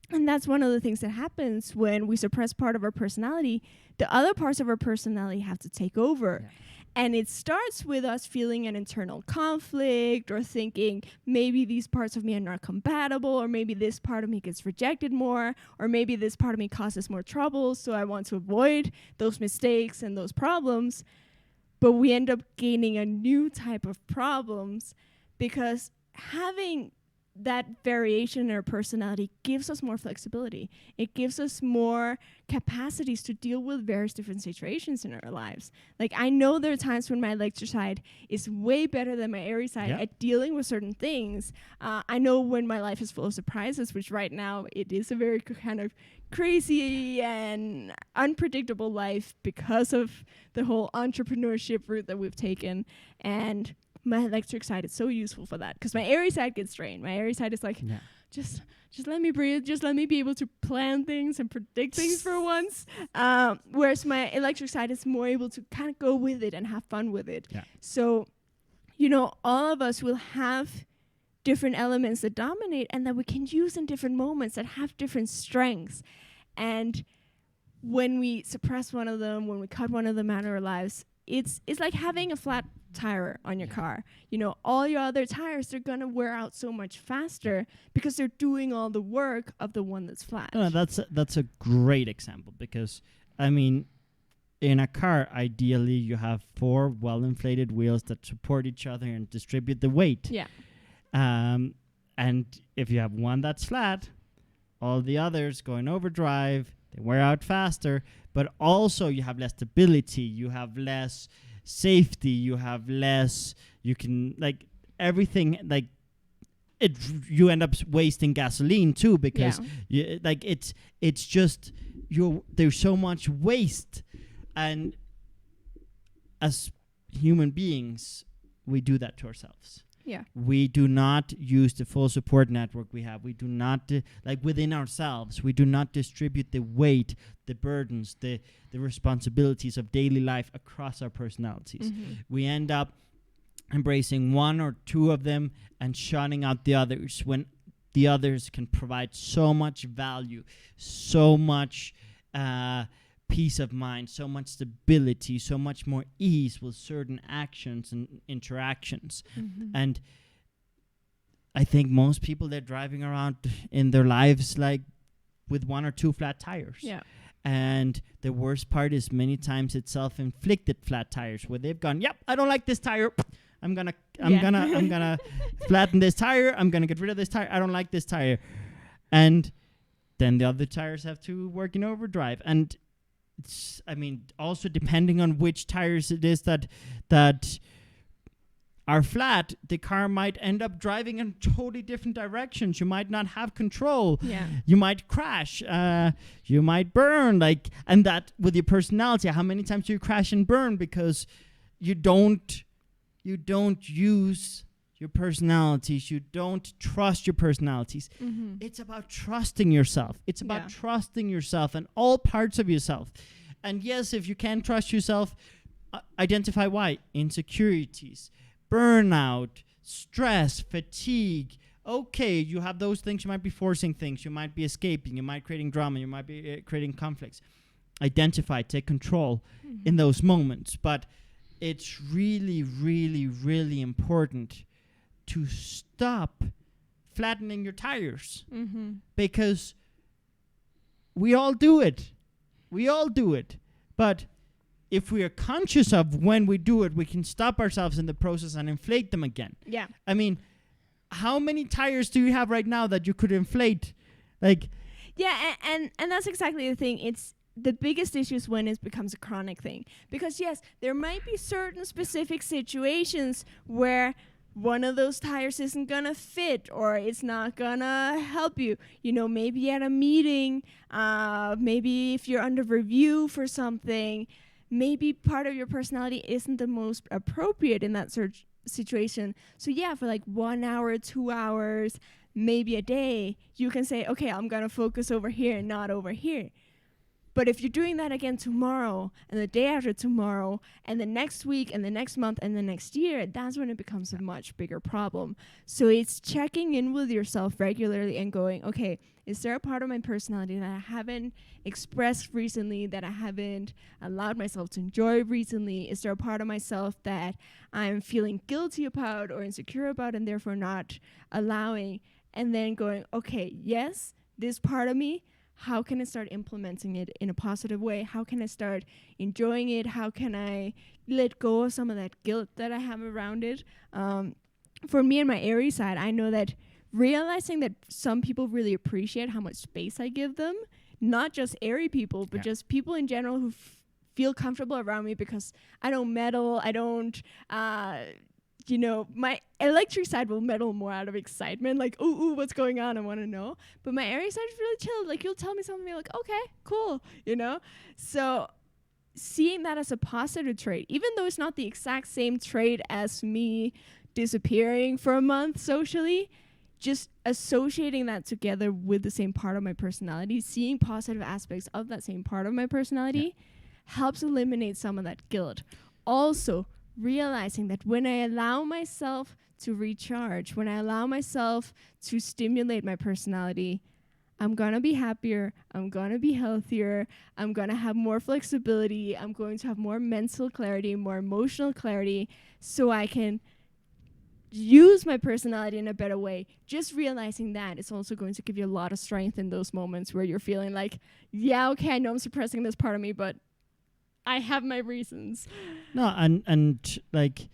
And that's one of the things that happens when we suppress part of our personality. The other parts of our personality have to take over. Yeah. And it starts with us feeling an internal conflict or thinking maybe these parts of me are not compatible, or maybe this part of me gets rejected more, or maybe this part of me causes more trouble, so I want to avoid those mistakes and those problems. But we end up gaining a new type of problems because having that variation in our personality gives us more flexibility. It gives us more capacities to deal with various different situations in our lives. Like, I know there are times when my lecture side is way better than my airy side at dealing with certain things. I know when my life is full of surprises, which right now it is a very kind of crazy and unpredictable life because of the whole entrepreneurship route that we've taken. And my electric side is so useful for that because my airy side gets drained. My airy side is like, just let me breathe. Just let me be able to plan things and predict things for once. Whereas my electric side is more able to kind of go with it and have fun with it. Yeah. So, all of us will have different elements that dominate and that we can use in different moments that have different strengths. And when we suppress one of them, when we cut one of them out of our lives, it's like having a flat tire on your car. All your other tires, they're going to wear out so much faster because they're doing all the work of the one that's flat. No, that's a great example because, I mean, in a car, ideally, you have 4 well-inflated wheels that support each other and distribute the weight. Yeah. And if you have one that's flat, all the others go in overdrive, they wear out faster, but also you have less stability, you have less safety, you have less, you can, like, everything, like, you end up wasting gasoline too because it's just, there's so much waste. And as human beings, we do that to ourselves. Yeah. We do not use the full support network we have. We do not, within ourselves, we do not distribute the weight, the burdens, the responsibilities of daily life across our personalities. Mm-hmm. We end up embracing 1 or 2 of them and shutting out the others when the others can provide so much value, so much peace of mind, so much stability, so much more ease with certain actions and interactions. Mm-hmm. And I think most people, they're driving around in their lives like with 1 or 2 flat tires. Yeah. And the worst part is many times it's self-inflicted flat tires where they've gone, yep, I don't like this tire. I'm gonna flatten this tire. I'm gonna get rid of this tire. I don't like this tire. And then the other tires have to work in overdrive. And it's, I mean, also depending on which tires it is that are flat, the car might end up driving in totally different directions. You might not have control. Yeah. You might crash. You might burn. And that with your personality, how many times do you crash and burn because you don't use your personalities. You don't trust your personalities. Mm-hmm. It's about trusting yourself. It's about trusting yourself and all parts of yourself. And yes, if you can't trust yourself, identify why. Insecurities, burnout, stress, fatigue. Okay, you have those things. You might be forcing things. You might be escaping. You might be creating drama. You might be creating conflicts. Identify, take control in those moments. But it's really, really, really important to stop flattening your tires because we all do it. But if we are conscious of when we do it, we can stop ourselves in the process and inflate them again. Yeah. I mean, how many tires do you have right now that you could inflate? Yeah, and that's exactly the thing. It's the biggest issue is when it becomes a chronic thing. Because yes, there might be certain specific situations where one of those tires isn't gonna fit or it's not gonna help you. Maybe at a meeting, maybe if you're under review for something, maybe part of your personality isn't the most appropriate in that situation. So yeah, for 1 hour, 2 hours, maybe a day, you can say, okay, I'm gonna focus over here and not over here. But if you're doing that again tomorrow and the day after tomorrow and the next week and the next month and the next year, that's when it becomes a much bigger problem. So it's checking in with yourself regularly and going, okay, is there a part of my personality that I haven't expressed recently, that I haven't allowed myself to enjoy recently? Is there a part of myself that I'm feeling guilty about or insecure about and therefore not allowing? And then going, okay, yes, this part of me, how can I start implementing it in a positive way? How can I start enjoying it? How can I let go of some of that guilt that I have around it? For me and my Aries side, I know that realizing that some people really appreciate how much space I give them, not just Aries people, but just people in general who feel comfortable around me because I don't meddle, I don't... my electric side will meddle more out of excitement, like, ooh, what's going on? I want to know. But my Aries side is really chill. Like, you'll tell me something, like, okay, cool, So seeing that as a positive trait, even though it's not the exact same trait as me disappearing for a month socially, just associating that together with the same part of my personality, seeing positive aspects of that same part of my personality helps eliminate some of that guilt. Also, realizing that when I allow myself to recharge, when I allow myself to stimulate my personality, I'm going to be happier, I'm going to be healthier, I'm going to have more flexibility, I'm going to have more mental clarity, more emotional clarity, so I can use my personality in a better way. Just realizing that is also going to give you a lot of strength in those moments where you're feeling like, yeah, okay, I know I'm suppressing this part of me, but I have my reasons. No, and like,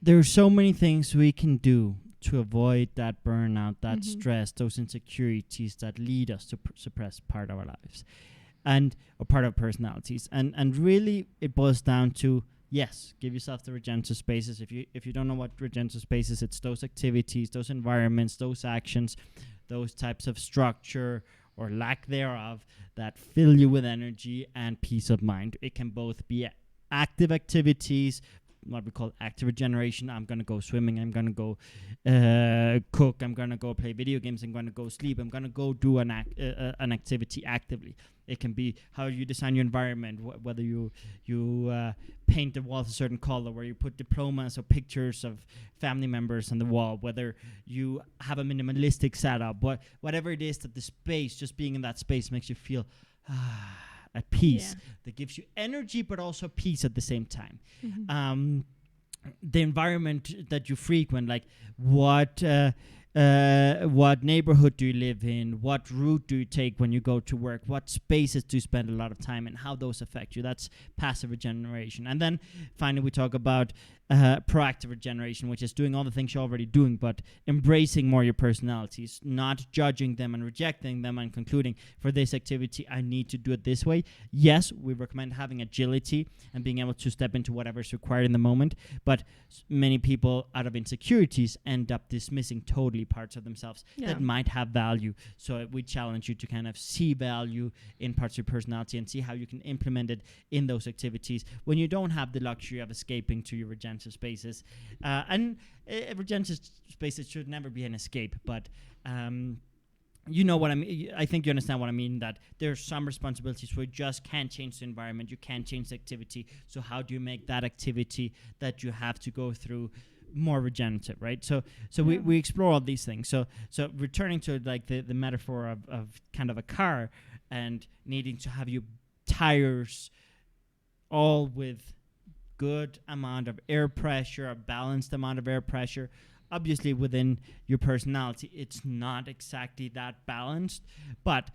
there's so many things we can do to avoid that burnout, that stress, those insecurities that lead us to suppress part of our lives, or part of personalities. And really, it boils down to, yes, give yourself the regenerative spaces. If you don't know what regenerative space is, it's those activities, those environments, those actions, those types of structure or lack thereof that fill you with energy and peace of mind. It can both be active activities, what we call active regeneration. I'm going to go swimming, I'm going to go cook, I'm going to go play video games, I'm going to go sleep, I'm going to go do an activity actively. It can be how you design your environment, whether you paint the walls a certain color, where you put diplomas or pictures of family members on the wall, whether you have a minimalistic setup, whatever it is, that the space, just being in that space makes you feel at peace, that gives you energy but also peace at the same time. The environment that you frequent, like what neighborhood do you live in, what route do you take when you go to work, what spaces do you spend a lot of time in, how those affect you. That's passive regeneration. And then finally we talk about proactive regeneration, which is doing all the things you're already doing, but embracing more your personalities, not judging them and rejecting them and concluding, for this activity I need to do it this way. Yes, we recommend having agility and being able to step into whatever is required in the moment, but many people, out of insecurities, end up dismissing totally parts of themselves that might have value. So we challenge you to kind of see value in parts of your personality and see how you can implement it in those activities when you don't have the luxury of escaping to your regenerative spaces. Regenerative spaces should never be an escape, but you know what I mean. I think you understand what I mean, that there's some responsibilities where you just can't change the environment, you can't change the activity. So how do you make that activity that you have to go through more regenerative, right? So we explore all these things. So returning to like the metaphor of kind of a car and needing to have your tires all with good amount of air pressure, a balanced amount of air pressure. Obviously within your personality it's not exactly that balanced, but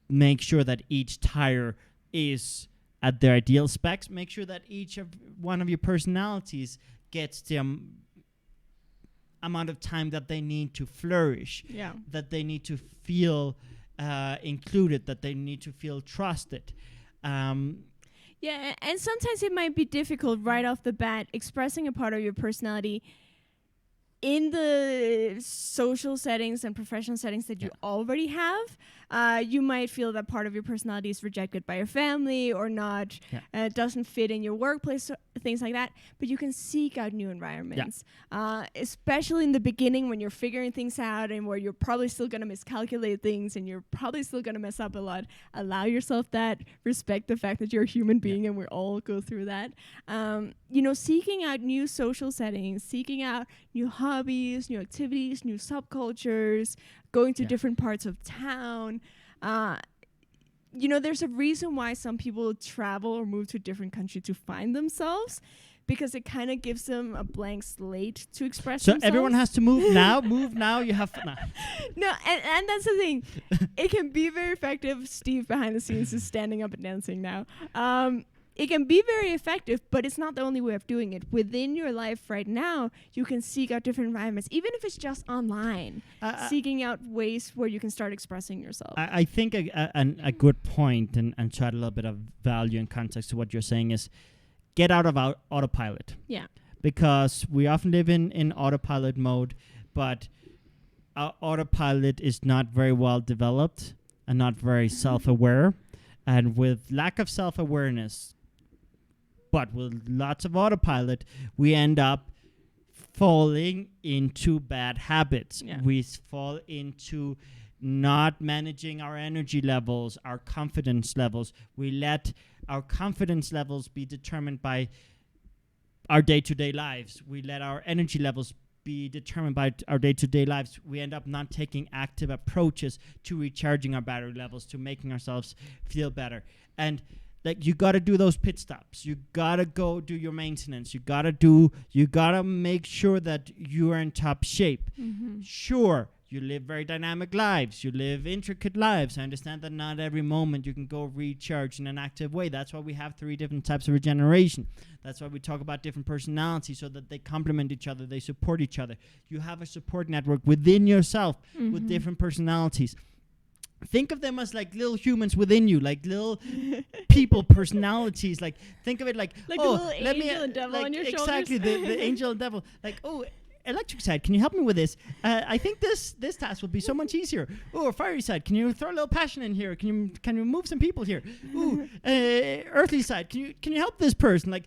make sure that each tire is at their ideal specs. Make sure that each of one of your personalities gets the amount of time that they need to flourish, that they need to feel included, that they need to feel trusted. Yeah, and sometimes it might be difficult right off the bat expressing a part of your personality in the social settings and professional settings that you already have. You might feel that part of your personality is rejected by your family or not, doesn't fit in your workplace. things like that. But you can seek out new environments, especially in the beginning when you're figuring things out and where you're probably still going to miscalculate things and you're probably still going to mess up a lot. Allow yourself that. Respect the fact that you're a human being and we all go through that. Seeking out new social settings, seeking out new hobbies, new activities, new subcultures, going to different parts of town. There's a reason why some people travel or move to a different country to find themselves, because it kind of gives them a blank slate to express themselves. So everyone has to move now. You have fun. No, and that's the thing. It can be very effective. Steve behind the scenes is standing up and dancing now. It can be very effective, but it's not the only way of doing it. Within your life right now, you can seek out different environments, even if it's just online, seeking out ways where you can start expressing yourself. I think a good point, and to add a little bit of value and context to what you're saying, is get out of autopilot. Yeah. Because we often live in autopilot mode, but our autopilot is not very well developed and not very self-aware. And with lack of self-awareness, but with lots of autopilot, we end up falling into bad habits. Yeah. We fall into not managing our energy levels, our confidence levels. We let our confidence levels be determined by our day-to-day lives. We let our energy levels be determined by our day-to-day lives. We end up not taking active approaches to recharging our battery levels, to making ourselves feel better. And you got to do those pit stops. You got to go do your maintenance. You got to make sure that you are in top shape. Mm-hmm. Sure, you live very dynamic lives. You live intricate lives. I understand that not every moment you can go recharge in an active way. That's why we have 3 different types of regeneration. That's why we talk about different personalities, so that they complement each other. They support each other. You have a support network within yourself with different personalities. Think of them as like little humans within you, like little people, personalities. Like think of it like the little angel and devil on your shoulders. Exactly, the angel and devil. Like, electric side, can you help me with this? I think this task will be so much easier. Fiery side, can you throw a little passion in here? Can you move some people here? Earthly side, can you help this person? Like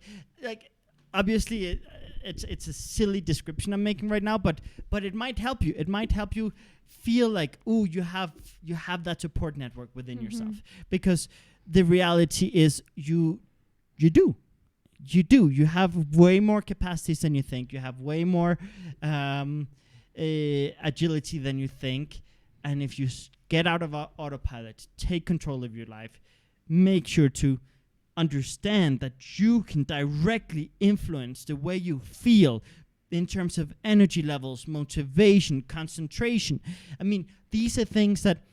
obviously it's a silly description I'm making right now, but it might help you. It might help you feel like you have that support network within yourself, because the reality is you do. You have way more capacities than you think. You have way more agility than you think. And if you get out of autopilot, take control of your life, make sure to understand that you can directly influence the way you feel in terms of energy levels, motivation, concentration. I mean, these are things that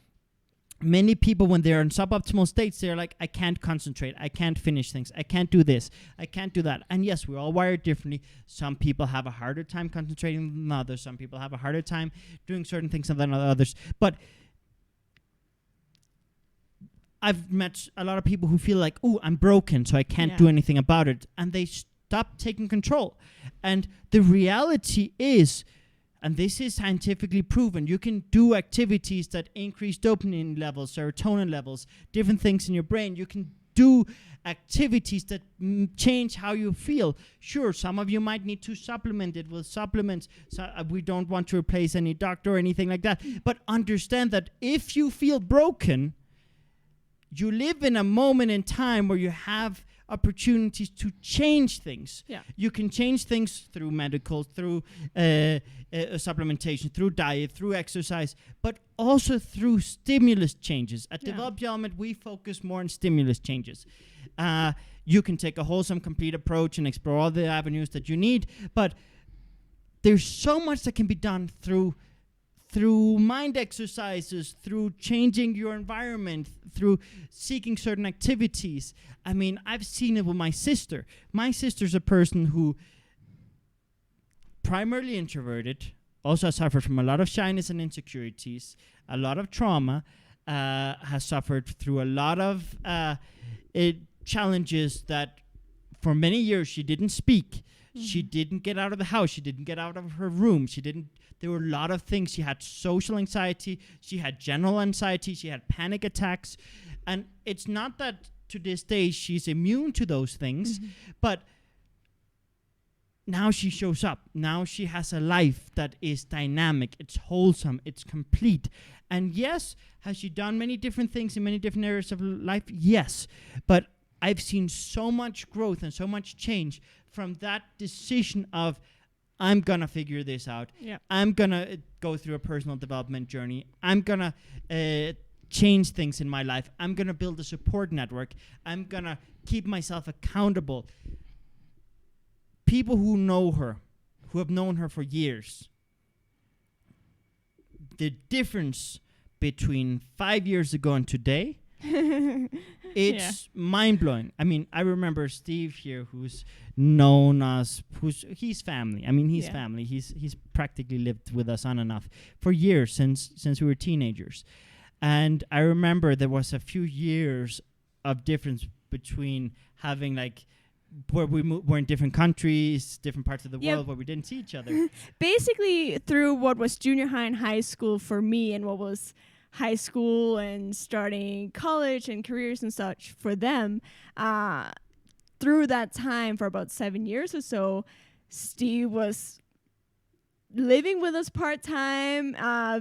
many people, when they're in suboptimal states, they're like, I can't concentrate, I can't finish things, I can't do this, I can't do that. And yes, we're all wired differently. Some people have a harder time concentrating than others. Some people have a harder time doing certain things than others. But I've met a lot of people who feel like, I'm broken, so I can't do anything about it. And they stop taking control. And the reality is, and this is scientifically proven, you can do activities that increase dopamine levels, serotonin levels, different things in your brain. You can do activities that change how you feel. Sure, some of you might need to supplement it with supplements. So we don't want to replace any doctor or anything like that. But understand that if you feel broken, you live in a moment in time where you have opportunities to change things. Yeah. You can change things through medical, through supplementation, through diet, through exercise, but also through stimulus changes. At Develop Your Element, we focus more on stimulus changes. You can take a wholesome, complete approach and explore all the avenues that you need, but there's so much that can be done through mind exercises, through changing your environment, through seeking certain activities. I mean, I've seen it with my sister. My sister's a person who, primarily introverted, also suffered from a lot of shyness and insecurities, a lot of trauma, has suffered through a lot of challenges that for many years she didn't speak. She didn't get out of the house. She didn't get out of her room. There were a lot of things. She had social anxiety. She had general anxiety. She had panic attacks. And it's not that to this day she's immune to those things, but now she shows up. Now she has a life that is dynamic. It's wholesome. It's complete. And yes, has she done many different things in many different areas of life? Yes. But I've seen so much growth and so much change from that decision of, I'm going to figure this out. Yeah. I'm going to go through a personal development journey. I'm going to change things in my life. I'm going to build a support network. I'm going to keep myself accountable. People who know her, who have known her for years, the difference between 5 years ago and today, it's mind-blowing. I mean, I remember Steve here, who's known us, he's family. I mean, he's family. He's practically lived with us on and off for years, since we were teenagers. And I remember there was a few years of difference between having like where we're in different countries, different parts of the world where we didn't see each other. Basically, through what was junior high and high school for me, and what was high school and starting college and careers and such for them, through that time for about 7 years or so, Steve was living with us part-time,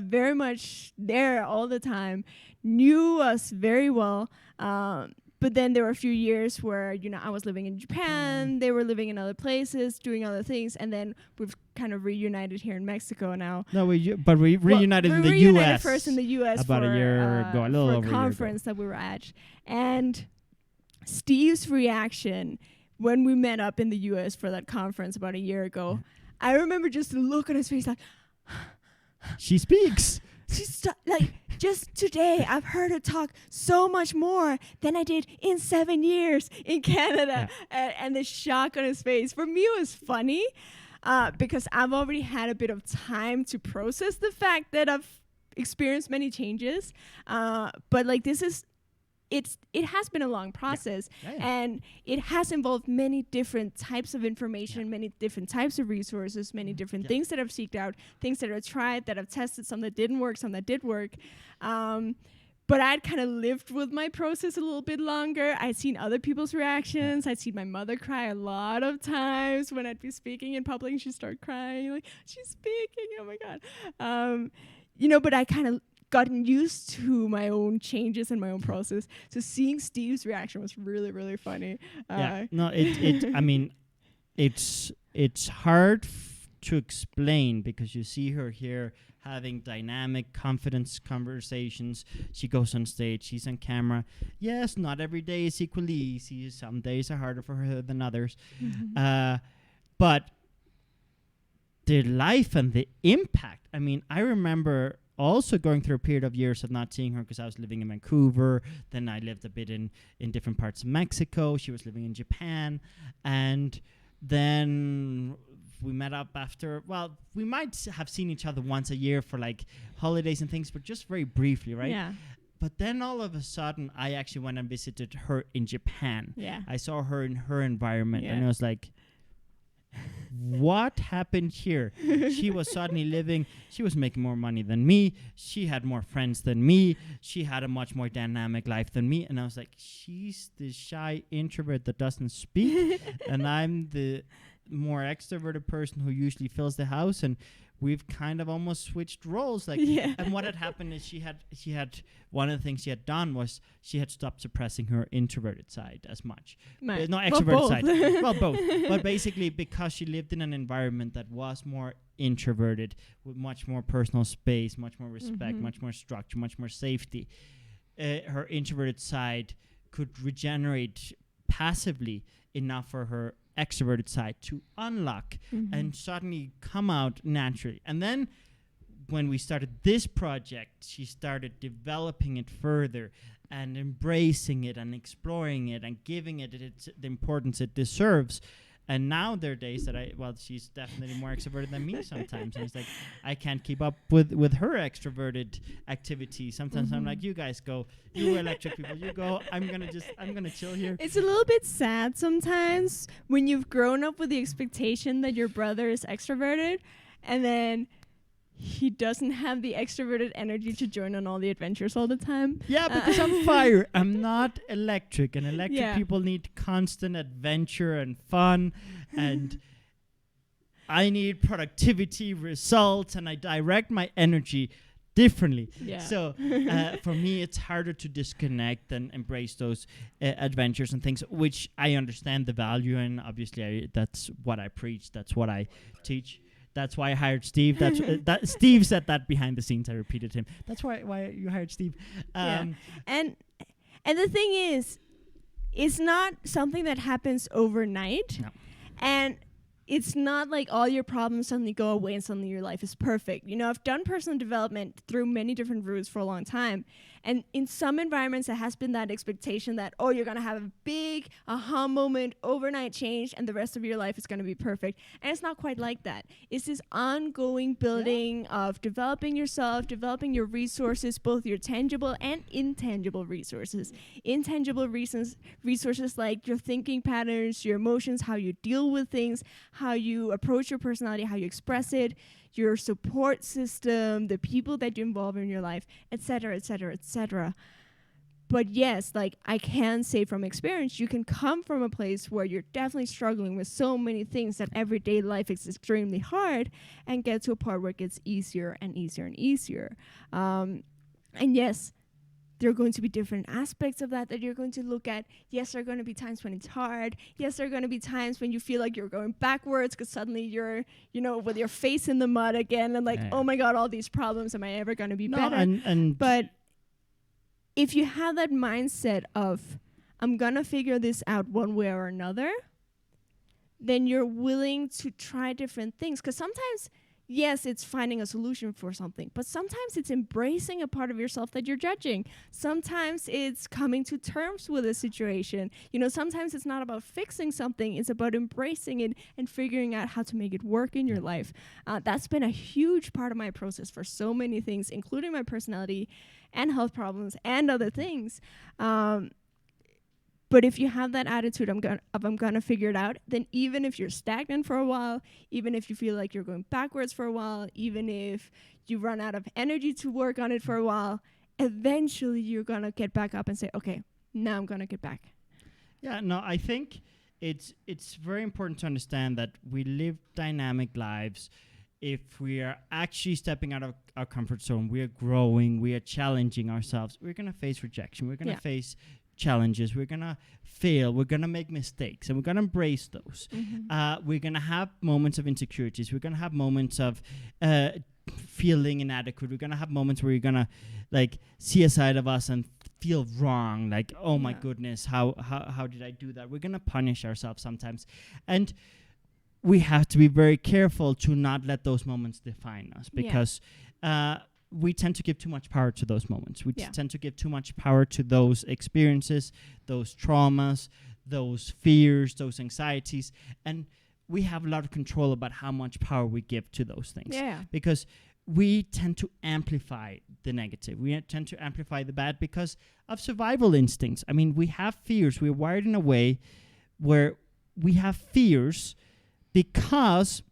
very much there all the time, knew us very well. But then there were a few years where, you know, I was living in Japan, they were living in other places, doing other things, and then we've kind of reunited here in Mexico now. No, we reunited in the reunited U.S. first in the U.S. about a year ago, a little for over a conference that we were at. And Steve's reaction when we met up in the U.S. for that conference about a year ago, I remember just the look on his face like, she speaks. She's like, just today, I've heard her talk so much more than I did in 7 years in Canada. And the shock on his face, for me, it was funny because I've already had a bit of time to process the fact that I've experienced many changes. But like, it has been a long process, and it has involved many different types of information, many different types of resources, many different things that I've seeked out, things that I've tried, that I've tested, some that didn't work, some that did work. But I'd kind of lived with my process a little bit longer. I'd seen other people's reactions. I'd seen my mother cry a lot of times when I'd be speaking in public and she'd start crying, like, she's speaking, oh my God. You know, but I kind of gotten used to my own changes and my own process. So seeing Steve's reaction was really, really funny. I mean, it's hard to explain because you see her here having dynamic confidence conversations. She goes on stage, she's on camera. Yes, not every day is equally easy. Some days are harder for her than others. But the life and the impact, I mean, I remember also going through a period of years of not seeing her because I was living in Vancouver. Then I lived a bit in different parts of Mexico. She was living in Japan. And then we met up after, well, we might have seen each other once a year for like holidays and things, but just very briefly, right? Yeah. But then all of a sudden, I actually went and visited her in Japan. Yeah. I saw her in her environment, and I was like, what happened here? She was suddenly living, she was making more money than me. She had more friends than me. She had a much more dynamic life than me. And I was like, she's the shy introvert that doesn't speak. And I'm the more extroverted person who usually fills the house. And we've kind of almost switched roles. Like, and what had happened is she had one of the things she had done was she had stopped suppressing her introverted side as much. Not extroverted side. Well, both. But basically, because she lived in an environment that was more introverted, with much more personal space, much more respect, much more structure, much more safety, her introverted side could regenerate passively enough for her extroverted side to unlock and suddenly come out naturally. And then when we started this project, she started developing it further and embracing it and exploring it and giving it the importance it deserves. And now there are days that she's definitely more extroverted than me sometimes. And it's like, I can't keep up with her extroverted activity. Sometimes I'm like, you guys go, you electric people, you go, I'm going to chill here. It's a little bit sad sometimes when you've grown up with the expectation that your brother is extroverted and then he doesn't have the extroverted energy to join on all the adventures all the time. Yeah, because I'm fire. I'm not electric. And electric people need constant adventure and fun. And I need productivity, results, and I direct my energy differently. Yeah. So for me, it's harder to disconnect and embrace those adventures and things, which I understand the value in. Obviously, that's what I preach. That's what I teach. That's why I hired Steve. That's that Steve said that behind the scenes. I repeated him. That's why you hired Steve. And the thing is, it's not something that happens overnight. No. And it's not like all your problems suddenly go away and suddenly your life is perfect. You know, I've done personal development through many different routes for a long time. And in some environments, there has been that expectation that, oh, you're going to have a big aha moment, overnight change, and the rest of your life is going to be perfect. And it's not quite like that. It's this ongoing building of developing yourself, developing your resources, both your tangible and intangible resources. Intangible resources like your thinking patterns, your emotions, how you deal with things, how you approach your personality, how you express it, your support system, the people that you involve in your life, etc., etc., etc. But yes, like I can say from experience, you can come from a place where you're definitely struggling with so many things that everyday life is extremely hard, and get to a part where it gets easier and easier and easier. And yes, there are going to be different aspects of that you're going to look at. Yes, there are going to be times when it's hard. Yes, there are going to be times when you feel like you're going backwards because suddenly you're, you know, with your face in the mud again and like, oh my God, all these problems. Am I ever going to be better? But if you have that mindset of, I'm going to figure this out one way or another, then you're willing to try different things. Because sometimes, yes, it's finding a solution for something, but sometimes it's embracing a part of yourself that you're judging. Sometimes it's coming to terms with a situation. You know, sometimes it's not about fixing something. It's about embracing it and figuring out how to make it work in your life. That's been a huge part of my process for so many things, including my personality and health problems and other things. But if you have that attitude, I'm gonna figure it out, then even if you're stagnant for a while, even if you feel like you're going backwards for a while, even if you run out of energy to work on it for a while, eventually you're gonna get back up and say, okay, now I'm gonna get back. Yeah, no, I think it's very important to understand that we live dynamic lives. If we are actually stepping out of our comfort zone, we are growing, we are challenging ourselves, we're gonna face rejection, we're gonna face challenges, we're gonna fail, we're gonna make mistakes, and we're gonna embrace those. We're gonna have moments of insecurities, we're gonna have moments of feeling inadequate, we're gonna have moments where you're gonna like see a side of us and feel wrong, like, oh my goodness, how did I do that? We're gonna punish ourselves sometimes, and we have to be very careful to not let those moments define us, because we tend to give too much power to those moments. We tend to give too much power to those experiences, those traumas, those fears, those anxieties. And we have a lot of control about how much power we give to those things. Yeah. Because we tend to amplify the negative. We tend to amplify the bad because of survival instincts. I mean, we have fears. We're wired in a way where we have fears because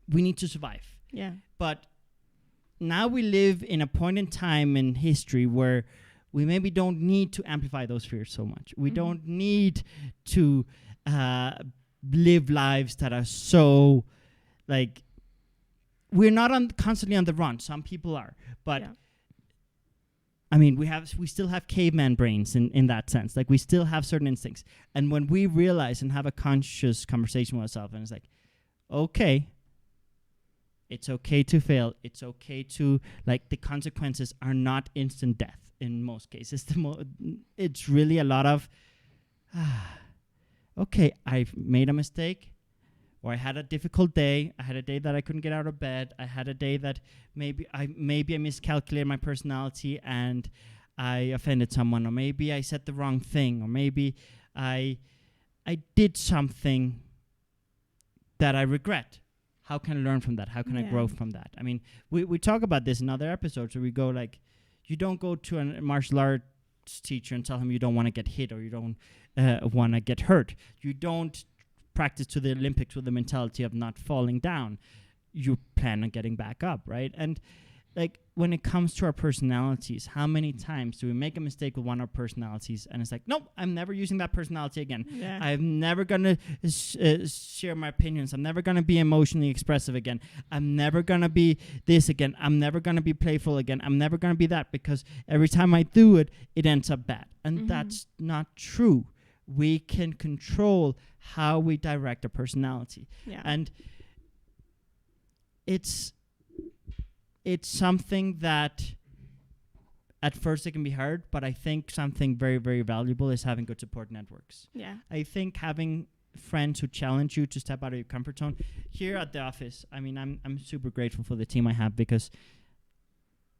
we need to survive. Yeah. But now we live in a point in time in history where we maybe don't need to amplify those fears so much. We don't need to live lives that are so, like, we're not constantly on the run. Some people are. But, I mean, we still have caveman brains in that sense. Like, we still have certain instincts. And when we realize and have a conscious conversation with ourselves, and it's like, okay, it's okay to fail. It's okay to, like, the consequences are not instant death in most cases. It's really a lot of, okay, I've made a mistake, or I had a difficult day. I had a day that I couldn't get out of bed. I had a day that maybe I miscalculated my personality and I offended someone, or maybe I said the wrong thing, or maybe I did something that I regret. How can I learn from that? How can I grow from that? I mean, we talk about this in other episodes where we go like, you don't go to a martial arts teacher and tell him you don't want to get hit or you don't want to get hurt. You don't practice to the Olympics with the mentality of not falling down. You plan on getting back up, right? And like when it comes to our personalities, how many times do we make a mistake with one of our personalities and it's like, nope, I'm never using that personality again. Yeah. I'm never gonna share my opinions. I'm never gonna be emotionally expressive again. I'm never gonna be this again. I'm never gonna be playful again. I'm never gonna be that, because every time I do it, it ends up bad. And that's not true. We can control how we direct our personality. Yeah. And it's something that at first it can be hard, but I think something very, very valuable is having good support networks. Yeah. I think having friends who challenge you to step out of your comfort zone. Here at the office, I mean, I'm super grateful for the team I have, because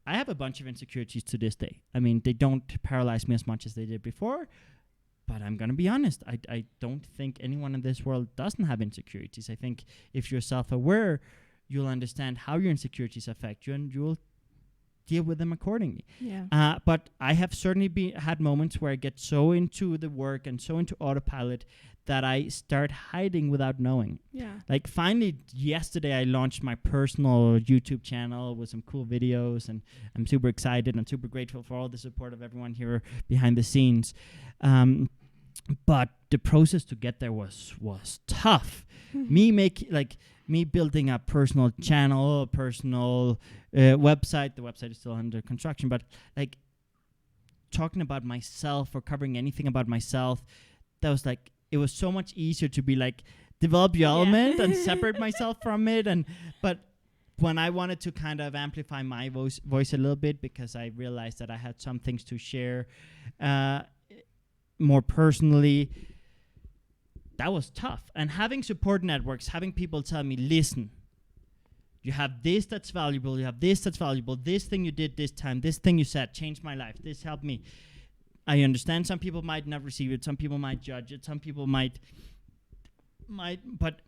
I have a bunch of insecurities to this day. I mean, they don't paralyze me as much as they did before, but I'm going to be honest. I don't think anyone in this world doesn't have insecurities. I think if you're self-aware, you'll understand how your insecurities affect you, and you'll deal with them accordingly. Yeah. But I have certainly had moments where I get so into the work and so into autopilot that I start hiding without knowing. Yeah. Like finally yesterday I launched my personal YouTube channel with some cool videos, and I'm super excited and super grateful for all the support of everyone here behind the scenes. But the process to get there was tough. Me building a personal channel, a personal website. The website is still under construction, but like talking about myself or covering anything about myself, that was like, it was so much easier to be like, develop your element and separate myself from it. But when I wanted to kind of amplify my voice a little bit, because I realized that I had some things to share more personally, that was tough. And having support networks, having people tell me, listen, you have this that's valuable, you have this that's valuable, this thing you did this time, this thing you said changed my life, this helped me. I understand some people might not receive it, some people might judge it, some people might, but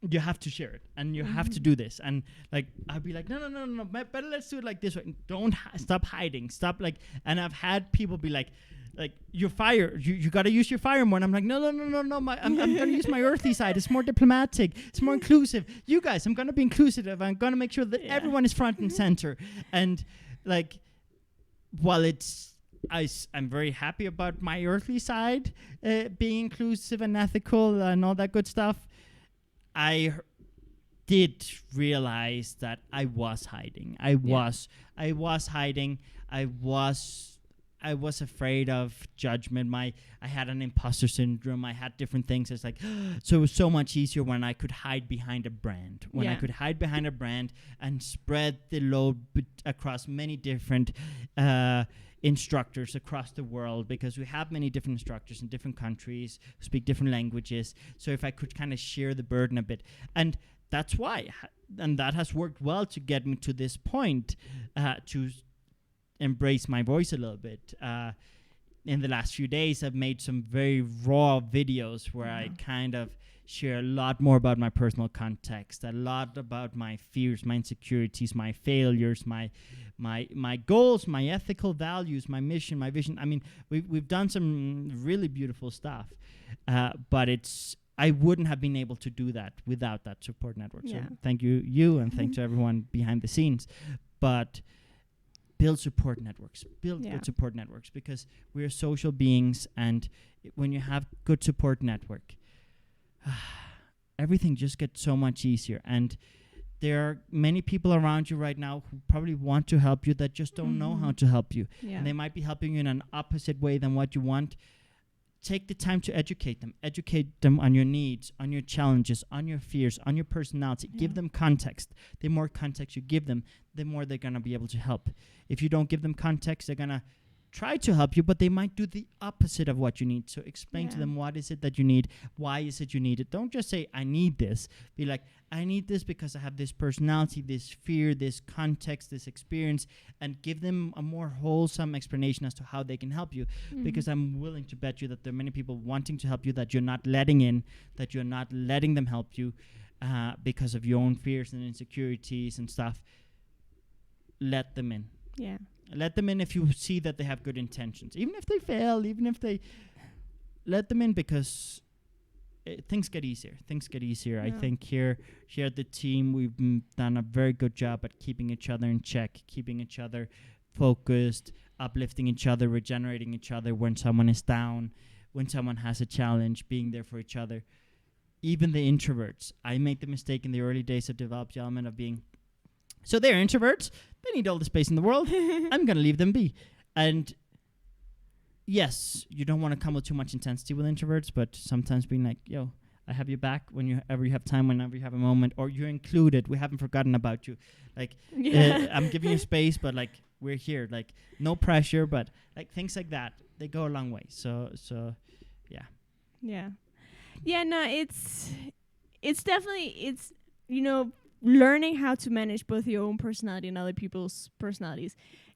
you have to share it, and you have to do this. And like, I'd be like, no, better let's do it like this way. Don't stop hiding, stop like. And I've had people be like you're fire, you got to use your fire more. And I'm like, no, I'm gonna use my earthly side. It's more diplomatic, it's more inclusive. You guys, I'm gonna be inclusive. I'm gonna make sure that everyone is front and center. And like, while I'm very happy about my earthly side being inclusive and ethical and all that good stuff, I did realize that I was hiding. I was hiding. I was afraid of judgment. I had an imposter syndrome. I had different things. It's like, so it was so much easier when I could hide behind a brand. When I could hide behind a brand and spread the load across many different instructors across the world, because we have many different instructors in different countries who speak different languages. So if I could kind of share the burden a bit, and that's why, and that has worked well to get me to this point, to embrace my voice a little bit. In the last few days, I've made some very raw videos where I kind of share a lot more about my personal context, a lot about my fears, my insecurities, my failures, my goals, my ethical values, my mission, my vision. I mean, we've done some really beautiful stuff, but I wouldn't have been able to do that without that support network. So thank you, and thanks to everyone behind the scenes. But build support networks. Build good support networks, because we're social beings, and when you have good support network, everything just gets so much easier. And there are many people around you right now who probably want to help you that just don't know how to help you. And they might be helping you in an opposite way than what you want. Take the time to educate them on your needs, on your challenges, on your fears, on your personality. Give them context. The more context you give them, the more they're going to be able to help. If you don't give them context, they're going to try to help you, but they might do the opposite of what you need. So explain to them, what is it that you need? Why is it you need it? Don't just say, I need this. Be like, I need this because I have this personality, this fear, this context, this experience, and give them a more wholesome explanation as to how they can help you. Because I'm willing to bet you that there are many people wanting to help you that you're not letting in, that you're not letting them help you because of your own fears and insecurities and stuff. Let them in. Yeah. Let them in if you see that they have good intentions. Even if they fail, even if they... Let them in, because things get easier. I Yeah. think here at the team, we've done a very good job at keeping each other in check, keeping each other focused, uplifting each other, regenerating each other when someone is down, when someone has a challenge, being there for each other. Even the introverts, I made the mistake in the early days of developed element of being, so they're introverts, they need all the space in the world, I'm going to leave them be. And yes, you don't want to come with too much intensity with introverts, but sometimes being like, yo, I have you back whenever you have time, whenever you have a moment, or you're included, we haven't forgotten about you. Like, I'm giving you space, but like, we're here. Like, no pressure, but like things like that, they go a long way. So yeah. Yeah, no, it's definitely, learning how to manage both your own personality and other people's personalities.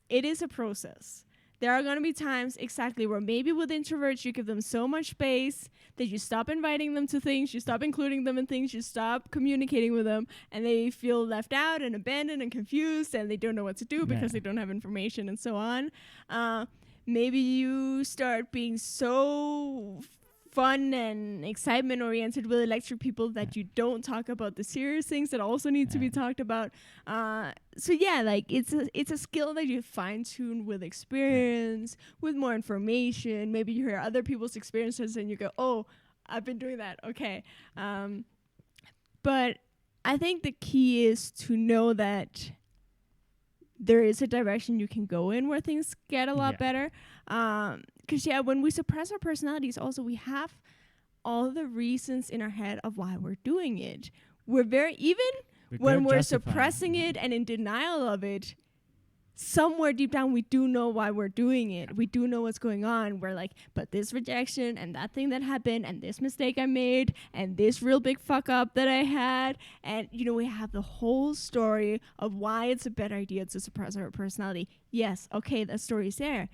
It is a process. There are going to be times exactly where maybe with introverts you give them so much space that you stop inviting them to things, you stop including them in things, you stop communicating with them, and they feel left out and abandoned and confused, and they don't know what to do because they don't have information and so on. Maybe you start being so fun and excitement oriented with electric people that you don't talk about the serious things that also need to be talked about. So yeah, like it's a skill that you fine tune with experience, with more information. Maybe you hear other people's experiences and you go, oh, I've been doing that. Okay. But I think the key is to know that there is a direction you can go in where things get a lot better. Because when we suppress our personalities, also we have all the reasons in our head of why we're doing it. We're when we're suppressing it and in denial of it, somewhere deep down we do know why we're doing it. We do know what's going on. We're like, but this rejection and that thing that happened and this mistake I made and this real big fuck up that I had, and we have the whole story of why it's a better idea to suppress our personality. Yes, okay, that story's there.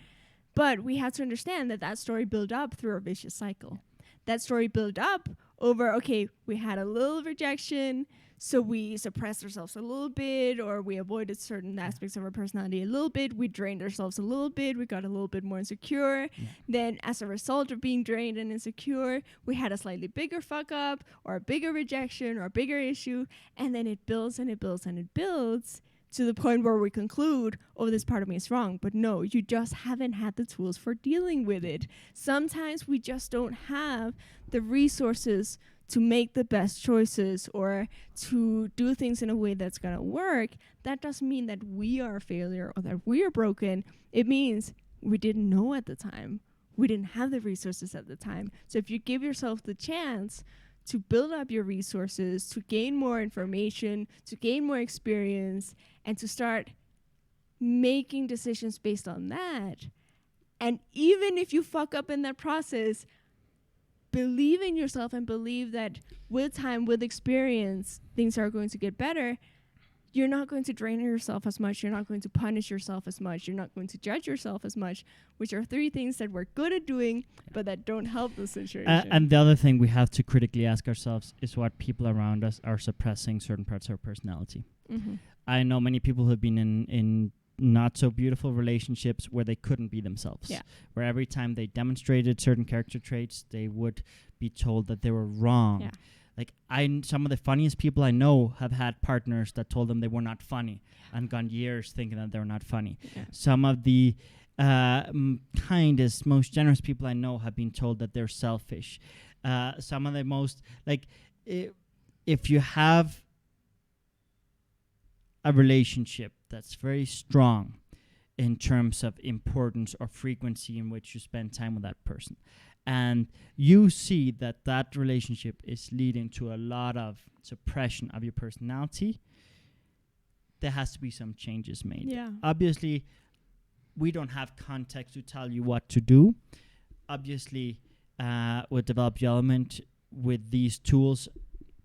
But we have to understand that story built up through a vicious cycle. That story built up over, okay, we had a little rejection, so we suppressed ourselves a little bit, or we avoided certain aspects of our personality a little bit. We drained ourselves a little bit. We got a little bit more insecure. Yeah. Then as a result of being drained and insecure, we had a slightly bigger fuck up or a bigger rejection or a bigger issue. And then it builds and it builds and it builds to the point where we conclude, oh, this part of me is wrong. But no, you just haven't had the tools for dealing with it. Sometimes we just don't have the resources to make the best choices or to do things in a way that's going to work. That doesn't mean that we are a failure or that we are broken. It means we didn't know at the time. We didn't have the resources at the time. So if you give yourself the chance to build up your resources, to gain more information, to gain more experience, and to start making decisions based on that. And even if you fuck up in that process, believe in yourself and believe that with time, with experience, things are going to get better. You're not going to drain yourself as much. You're not going to punish yourself as much. You're not going to judge yourself as much, which are three things that we're good at doing, but that don't help the situation. And the other thing we have to critically ask ourselves is what people around us are suppressing certain parts of our personality. Mm-hmm. I know many people who have been in not so beautiful relationships where they couldn't be themselves. Where every time they demonstrated certain character traits, they would be told that they were wrong. Like some of the funniest people I know have had partners that told them they were not funny and gone years thinking that they were not funny. Some of the kindest, most generous people I know have been told that they're selfish. Some of the most, like, if you have a relationship that's very strong in terms of importance or frequency in which you spend time with that person, and you see that relationship is leading to a lot of suppression of your personality, there has to be some changes made. Obviously, we don't have context to tell you what to do. Obviously, with Develop Your Element, with these tools,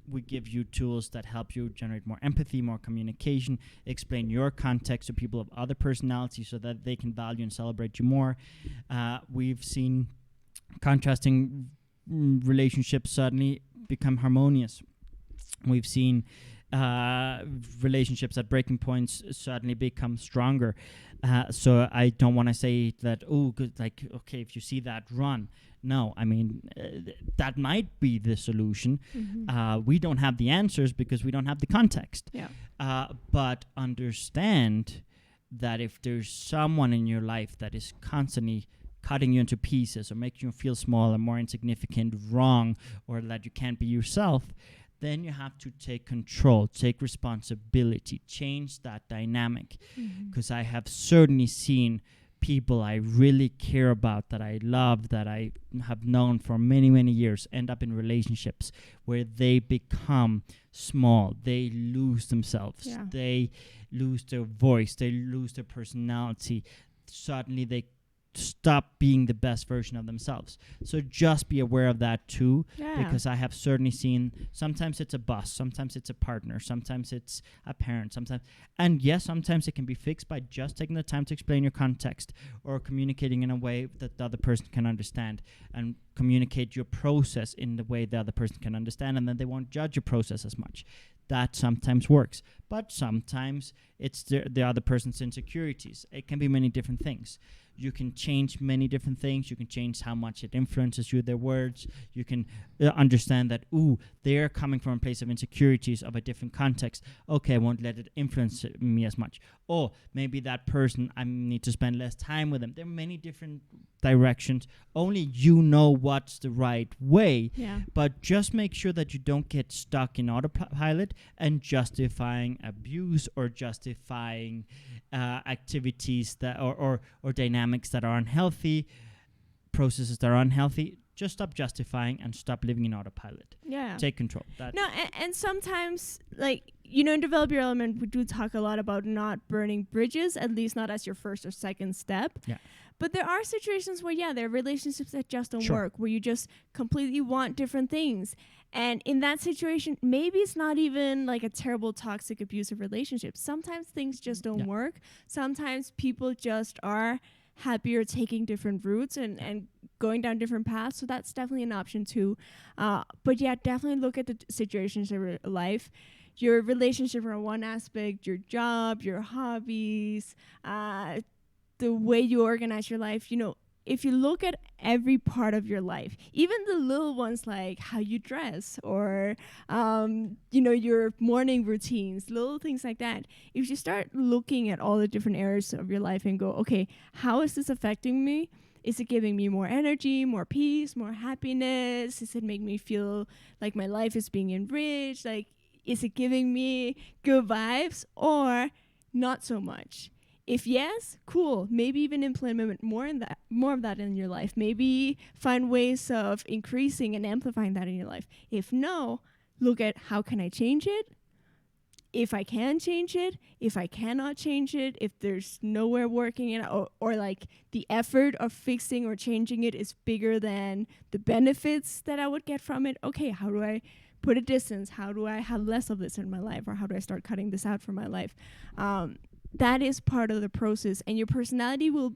we give you tools that help you generate more empathy, more communication, explain your context to people of other personalities so that they can value and celebrate you more. We've seen contrasting relationships suddenly become harmonious. We've seen relationships at breaking points certainly become stronger. So I don't want to say that, okay, if you see that, run. No, I mean, that might be the solution. We don't have the answers because we don't have the context. But understand that if there's someone in your life that is constantly cutting you into pieces or making you feel small and more insignificant, wrong, or that you can't be yourself, then you have to take control, take responsibility, change that dynamic. Because I have certainly seen people I really care about, that I love, that I have known for many, many years, end up in relationships where they become small. They lose themselves. They lose their voice. They lose their personality. Suddenly they stop being the best version of themselves. So just be aware of that too, because I have certainly seen, sometimes it's a boss, sometimes it's a partner, sometimes it's a parent, and yes, sometimes it can be fixed by just taking the time to explain your context or communicating in a way that the other person can understand, and communicate your process in the way the other person can understand, and then they won't judge your process as much. That sometimes works, but sometimes it's the other person's insecurities. It can be many different things. You can change many different things. You can change how much it influences you, their words. You can understand that, they're coming from a place of insecurities of a different context. Okay, I won't let it influence me as much. Or maybe that person, I need to spend less time with them. There are many different directions. Only you know what's the right way. But just make sure that you don't get stuck in autopilot and justifying abuse or justifying activities that or dynamics that are unhealthy, processes that are unhealthy. Just stop justifying and stop living in autopilot. Take control. And sometimes, in Develop Your Element, we do talk a lot about not burning bridges, at least not as your first or second step. But there are situations where, there are relationships that just don't work, where you just completely want different things. And in that situation, maybe it's not even like a terrible, toxic, abusive relationship. Sometimes things just don't work. Sometimes people just are happier taking different routes and going down different paths. So that's definitely an option too. But definitely look at the situations of your life. Your relationship are one aspect, your job, your hobbies, the way you organize your life. If you look at every part of your life, even the little ones like how you dress or, your morning routines, little things like that. If you start looking at all the different areas of your life and go, okay, how is this affecting me? Is it giving me more energy, more peace, more happiness? Does it make me feel like my life is being enriched? Is it giving me good vibes or not so much? If yes, cool. Maybe even implement more of that in your life. Maybe find ways of increasing and amplifying that in your life. If no, look at how can I change it? If I can change it, if I cannot change it, if there's nowhere working it, or the effort of fixing or changing it is bigger than the benefits that I would get from it. Okay, how do I put a distance? How do I have less of this in my life? Or how do I start cutting this out from my life? That is part of the process, and your personality will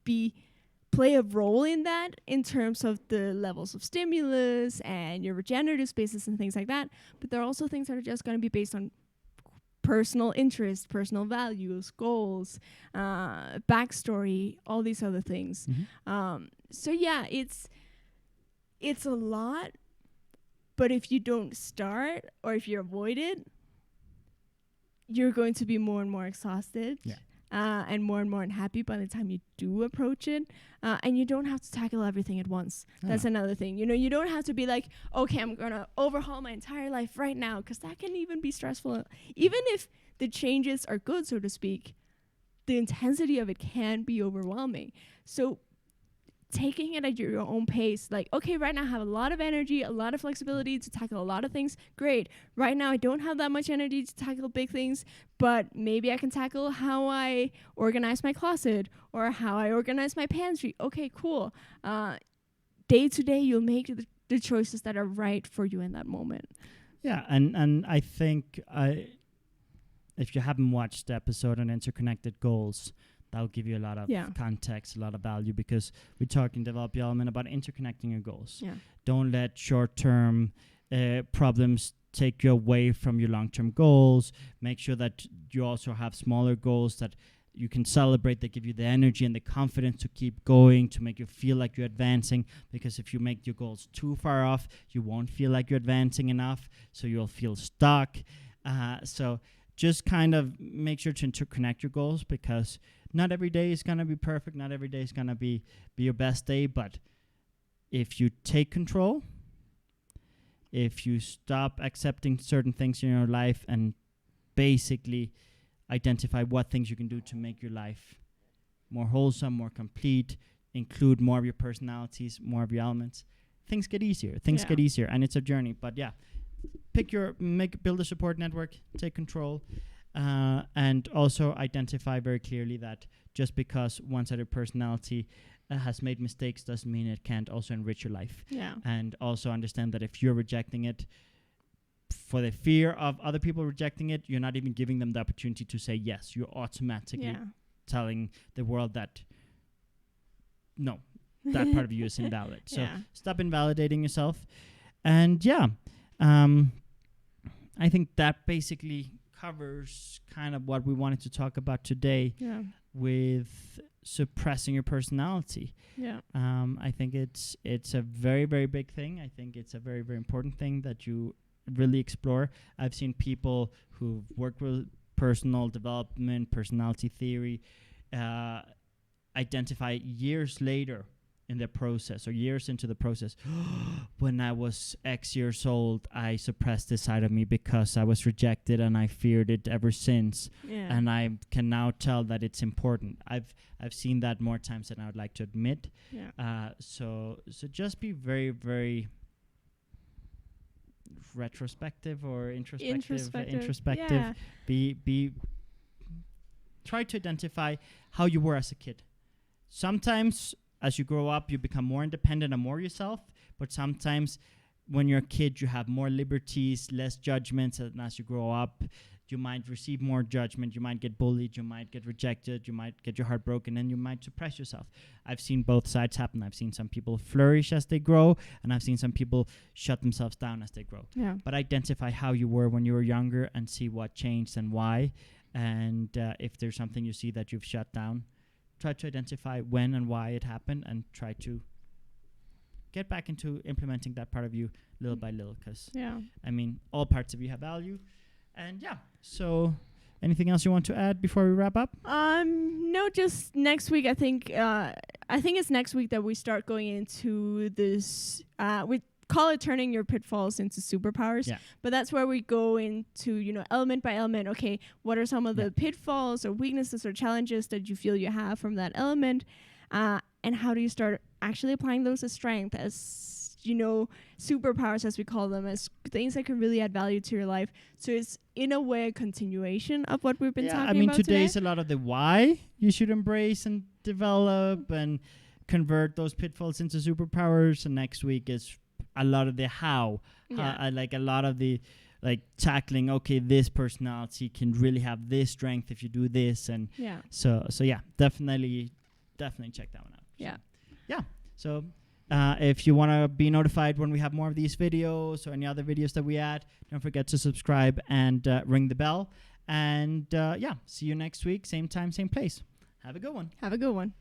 play a role in that in terms of the levels of stimulus and your regenerative spaces and things like that. But there are also things that are just going to be based on personal interests, personal values, goals, backstory, all these other things. It's a lot, but if you don't start or if you avoid it, you're going to be more and more exhausted and more unhappy by the time you do approach it. And you don't have to tackle everything at once. That's another thing. You don't have to be like, okay, I'm going to overhaul my entire life right now, because that can even be stressful. Even if the changes are good, so to speak, the intensity of it can be overwhelming. So taking it at your own pace, okay, right now I have a lot of energy, a lot of flexibility to tackle a lot of things. Great. Right now I don't have that much energy to tackle big things, but maybe I can tackle how I organize my closet or how I organize my pantry. Okay, cool. Day to day, you'll make the choices that are right for you in that moment. Yeah, and I think if you haven't watched the episode on interconnected goals, that'll give you a lot of context, a lot of value, because we talk in Develop Your Element about interconnecting your goals. Don't let short-term problems take you away from your long-term goals. Make sure that you also have smaller goals that you can celebrate, that give you the energy and the confidence to keep going, to make you feel like you're advancing. Because if you make your goals too far off, you won't feel like you're advancing enough, so you'll feel stuck. So just kind of make sure to interconnect your goals, because not every day is going to be perfect. Not every day is going to be your best day. But if you take control, if you stop accepting certain things in your life and basically identify what things you can do to make your life more wholesome, more complete, include more of your personalities, more of your elements, things get easier. Things get easier, and it's a journey. But yeah, build a support network, take control, and also identify very clearly that just because one side of your personality has made mistakes doesn't mean it can't also enrich your life. Yeah. And also understand that if you're rejecting it for the fear of other people rejecting it, you're not even giving them the opportunity to say yes. You're automatically telling the world that no, that part of you is invalid. So stop invalidating yourself. And I think that basically covers kind of what we wanted to talk about today with suppressing your personality. I think it's a very, very big thing. I think it's a very, very important thing that you really explore. I've seen people who've worked with personal development, personality theory, identify years later in the process, or years into the process, when I was X years old, I suppressed this side of me because I was rejected and I feared it ever since. And I can now tell that it's important. I've seen that more times than I would like to admit. So just be very, very retrospective or introspective. Be try to identify how you were as a kid. Sometimes as you grow up, you become more independent and more yourself. But sometimes when you're a kid, you have more liberties, less judgments. And as you grow up, you might receive more judgment. You might get bullied. You might get rejected. You might get your heart broken, and you might suppress yourself. I've seen both sides happen. I've seen some people flourish as they grow, and I've seen some people shut themselves down as they grow. But identify how you were when you were younger and see what changed and why. And if there's something you see that you've shut down, try to identify when and why it happened, and try to get back into implementing that part of you little by little. Because, I mean, all parts of you have value. And so anything else you want to add before we wrap up? No, just next week. I think it's next week that we start going into this. We call it turning your pitfalls into superpowers. But that's where we go into, element by element. Okay, what are some of the pitfalls or weaknesses or challenges that you feel you have from that element? And how do you start actually applying those as strength, as superpowers, as we call them, as things that can really add value to your life. So it's in a way a continuation of what we've been talking about today. Today's a lot of the why you should embrace and develop and convert those pitfalls into superpowers. And next week is a lot of the how. Like a lot of the tackling, okay, this personality can really have this strength if you do this. And so definitely check that one out. So if you want to be notified when we have more of these videos or any other videos that we add, don't forget to subscribe and ring the bell. And see you next week, same time, same place. Have a good one.